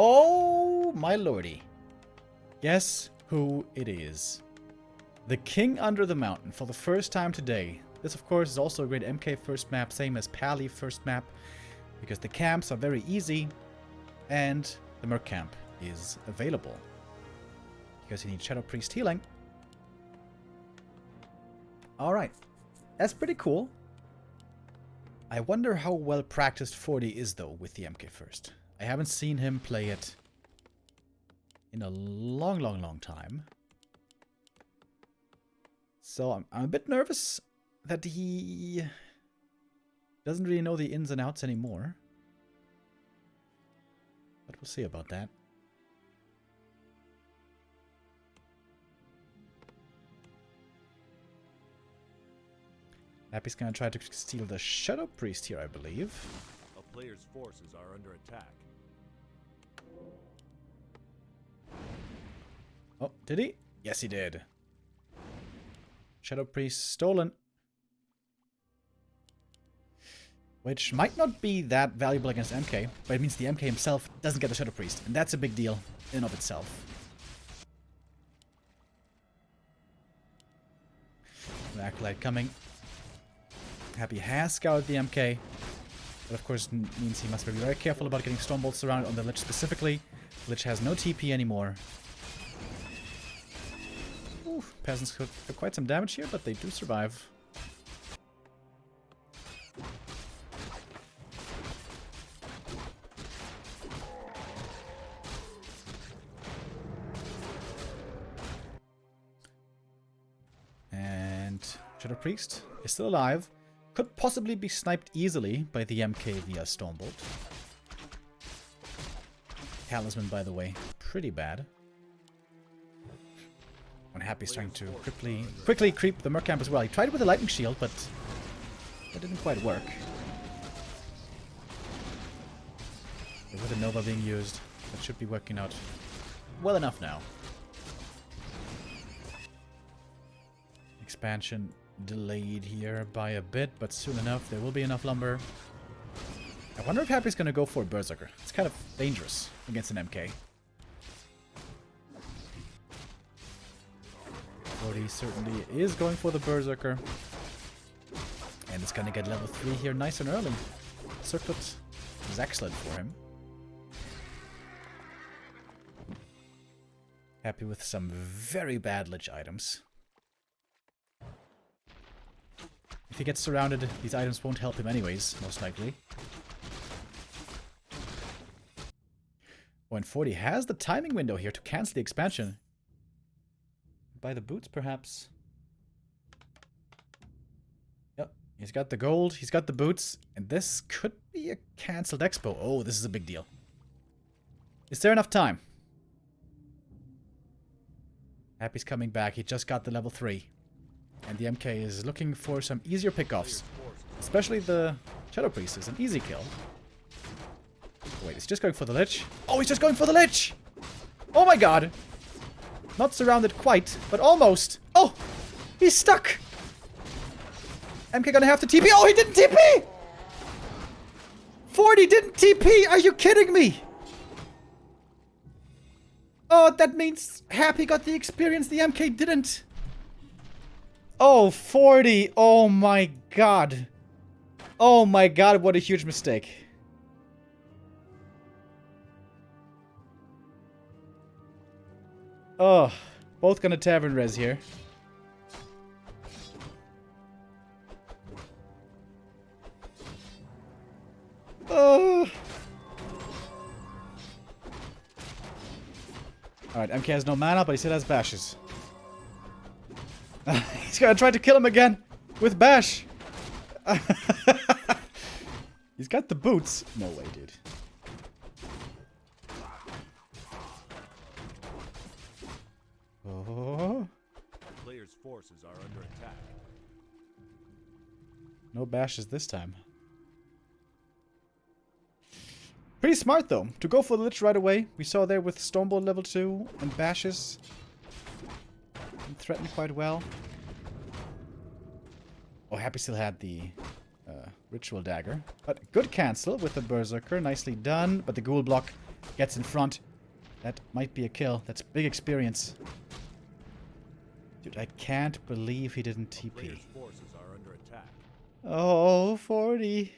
S1: Oh, my lordy. Guess who it is? The King Under the Mountain for the first time today. This, of course, is also a great MK first map, same as Pally first map, because the camps are very easy, and the Merc camp is available. Because you need Shadow Priest healing. Alright. That's pretty cool. I wonder how well practiced 40 is, though, with the MK first. I haven't seen him play it in a long time. So I'm a bit nervous that he doesn't really know the ins and outs anymore. But we'll see about that. Happy's gonna try to steal the Shadow Priest here, I believe.
S2: A player's forces are under attack.
S1: Oh, did he? Yes, he did. Shadow Priest stolen. Which might not be that valuable against MK, but it means the MK himself doesn't get the Shadow Priest, and that's a big deal in and of itself. The Acolyte coming. Happy has scouted the MK, but of course means he must be very careful about getting Stormbolts surrounded on the Lich specifically. Lich has no TP anymore. Ooh, peasants took quite some damage here, but they do survive. And Shadow Priest is still alive. Could possibly be sniped easily by the MK via Stormbolt. Talisman, by the way, pretty bad. When Happy's trying to quickly creep the Merc camp as well. He tried it with a Lightning Shield, but that didn't quite work. But with a Nova being used, that should be working out well enough now. Expansion delayed here by a bit, but soon enough there will be enough lumber. I wonder if Happy's going to go for a Berserker. It's kind of dangerous against an MK. 40 certainly is going for the Berserker. And it's going to get level 3 here nice and early. Circlet is excellent for him. Happy with some very bad Lich items. If he gets surrounded, these items won't help him anyways, most likely. Oh, and 40 has the timing window here to cancel the expansion. Buy the boots, perhaps. Yep, he's got the gold, he's got the boots, and this could be a cancelled expo. Oh, this is a big deal. Is there enough time? Happy's coming back, he just got the level 3. And the MK is looking for some easier pickoffs. Especially the Shadow Priest is an easy kill. Wait, he's just going for the Lich. Oh, he's just going for the Lich! Oh my god! Not surrounded quite, but almost. Oh! He's stuck! MK gonna have to TP. Oh, he didn't TP! 40 didn't TP! Are you kidding me? Oh, that means Happy got the experience, the MK didn't. Oh, 40. Oh my god. Oh my god, what a huge mistake. Oh, both gonna tavern res here. Oh. Alright, MK has no mana, but he still has bashes. He's gonna try to kill him again with bash. He's got the boots. No way, dude. Oh.
S2: Player's forces are under attack.
S1: No bashes this time. Pretty smart, though, to go for the Lich right away. We saw there with Stormbolt level 2 and bashes. And threatened quite well. Oh, Happy still had the Ritual Dagger. But good cancel with the Berserker. Nicely done. But the Ghoul block gets in front. That might be a kill. That's big experience. Dude, I can't believe he didn't TP.
S2: Player's forces are under attack.
S1: Oh, 40.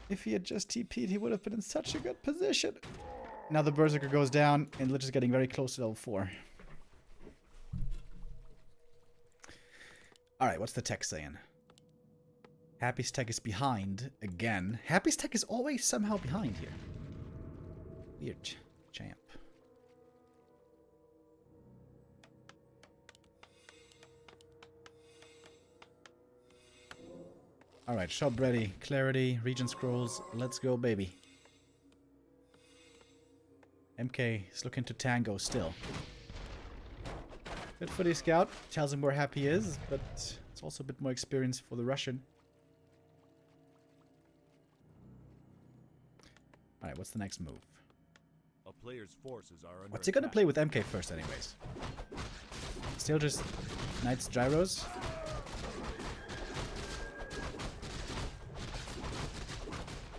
S1: If he had just TP'd, he would have been in such a good position. Now the Berserker goes down, and Lich is getting very close to level 4. Alright, what's the tech saying? Happy's tech is behind again. Happy's tech is always somehow behind here. Weird champ. Alright, shop ready. Clarity, region scrolls. Let's go, baby. MK is looking to tango still. Good for the scout. Tells him where Happy is, but it's also a bit more experience for the Russian. Alright, what's the next move?
S2: A player's forces are under
S1: What's he gonna play with MK first anyways? Still just Knight's Gyros?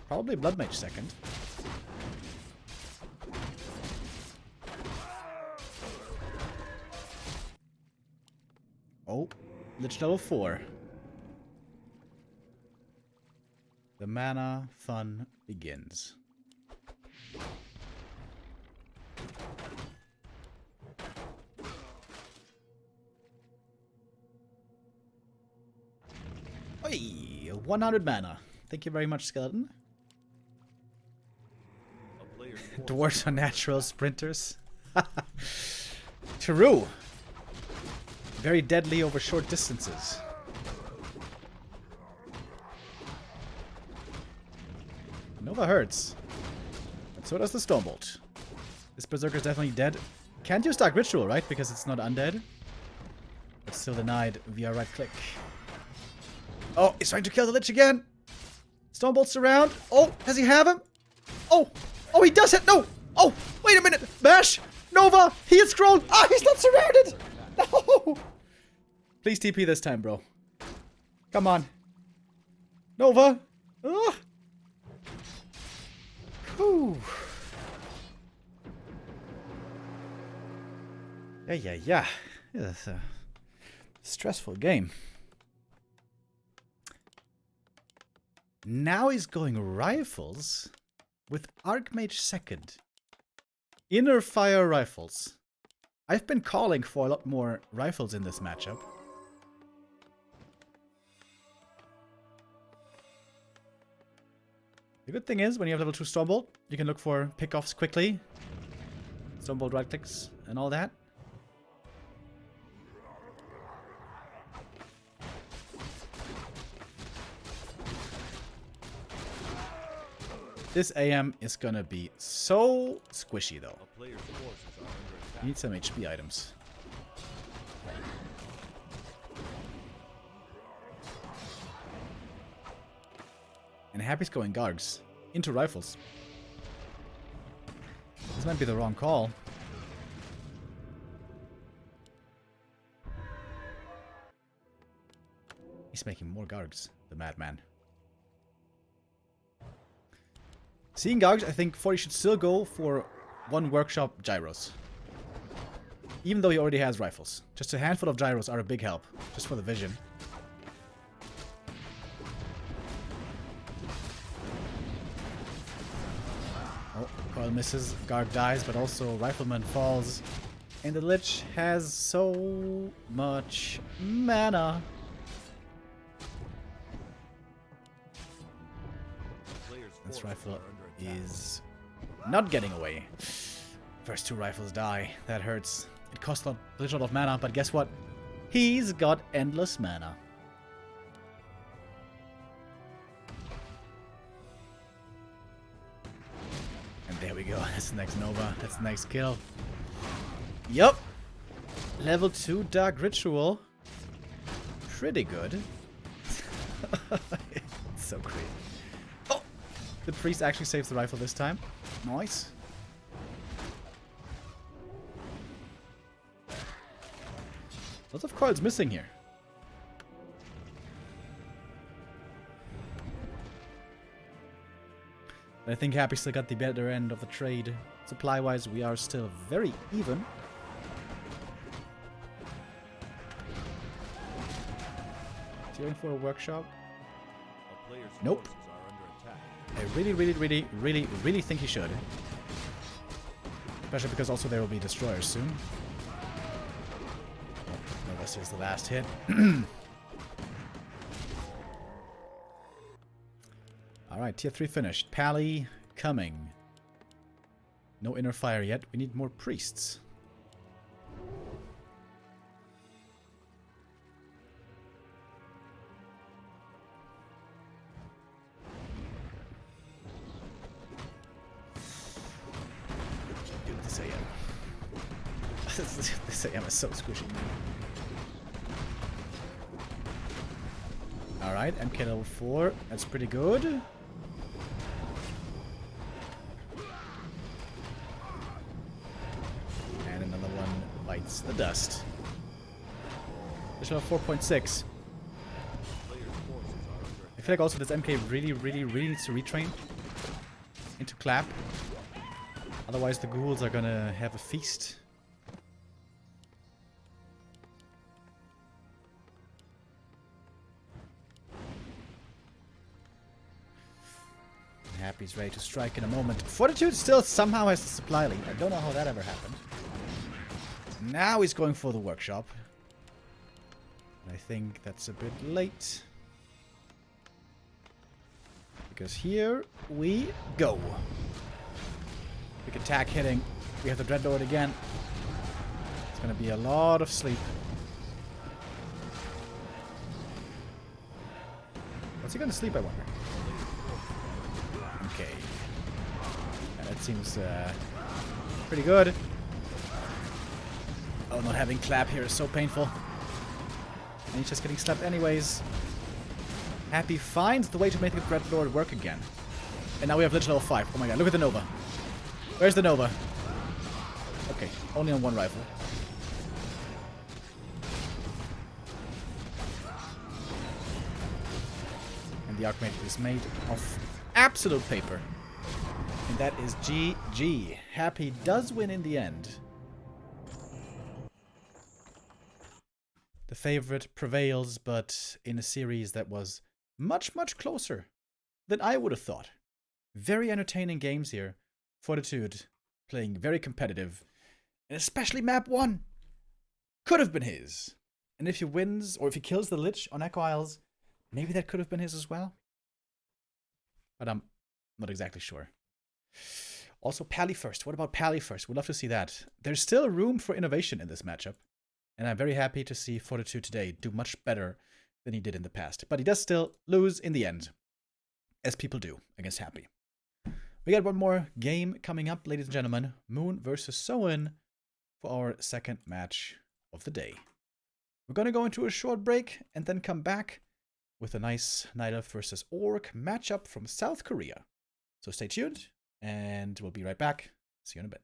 S1: Probably Blood Mage second. Oh, Lich level 4. The mana fun begins. Oi, 100 mana. Thank you very much, Skeleton. Dwarves are natural sprinters. True. Very deadly over short distances. Nova hurts. But so does the Stormbolt. This Berserker is definitely dead. Can't use Dark Ritual, right? Because it's not undead. But still denied via right click. Oh, he's trying to kill the Lich again. Stormbolt's around. Oh, does he have him? Oh! Oh, he does it! No! Oh, wait a minute! Bash! Nova! He is scrolled! Ah, he's not surrounded! No! Please TP this time, bro. Come on. Nova! Ah! Whew. Yeah. It's a stressful game. Now he's going rifles with Archmage second. Inner fire rifles. I've been calling for a lot more rifles in this matchup. The good thing is, when you have level 2 Stormbolt, you can look for pickoffs quickly. Stormbolt right clicks and all that. This AM is gonna be so squishy, though. You need some HP items. And Happy's going Gargs. Into rifles. This might be the wrong call. He's making more Gargs, the madman. Seeing Gargs, I think 40 should still go for one workshop gyros. Even though he already has rifles. Just a handful of gyros are a big help, just for the vision. Oh, coil misses, Garg dies, but also Rifleman falls. And the Lich has so much mana. This rifle is not getting away. First two rifles die. That hurts. It costs a little of mana, but guess what? He's got endless mana. And there we go. That's the next Nova. That's the next kill. Yup. Level 2 Dark Ritual. Pretty good. It's so crazy. Oh! The priest actually saves the rifle this time. Nice. Lots of coils missing here. But I think Happy still got the better end of the trade. Supply-wise, we are still very even. Is he going for a workshop? Nope. I really think he should. Especially because also there will be destroyers soon. No, this is the last hit. Alright, tier 3 finished. Pally coming. No inner fire yet. We need more priests. Dude, this AM. This AM is so squishy. Alright, MK level 4. That's pretty good. Bites the dust. There's level 4.6. I feel like also this MK really needs to retrain into clap. Otherwise the ghouls are gonna have a feast. Happy's ready to strike in a moment. Fortitude still somehow has the supply lead. I don't know how that ever happened. Now he's going for the workshop. I think that's a bit late. Because here we go. Big attack hitting. We have the Dreadlord again. It's going to be a lot of sleep. What's he going to sleep, I wonder? Okay. And that seems pretty good. Oh, not having clap here is so painful. And he's just getting slapped anyways. Happy finds the way to make the Dreadlord work again. And now we have Lich level 5. Oh my god, look at the Nova. Where's the Nova? Okay, only on one rifle. And the Archmage is made of absolute paper. And that is GG. Happy does win in the end. The favorite prevails, but in a series that was much closer than I would have thought. Very entertaining games here. Fortitude playing very competitive. And especially map 1 could have been his. And if he wins, or if he kills the Lich on Echo Isles, maybe that could have been his as well. But I'm not exactly sure. Also, Pally first. What about Pally first? We'd love to see that. There's still room for innovation in this matchup. And I'm very happy to see Fortitude today do much better than he did in the past. But he does still lose in the end. As people do against Happy. We got one more game coming up, ladies and gentlemen. Moon versus Soen for our second match of the day. We're going to go into a short break and then come back with a nice Night Elf versus Orc matchup from South Korea. So stay tuned, and we'll be right back. See you in a bit.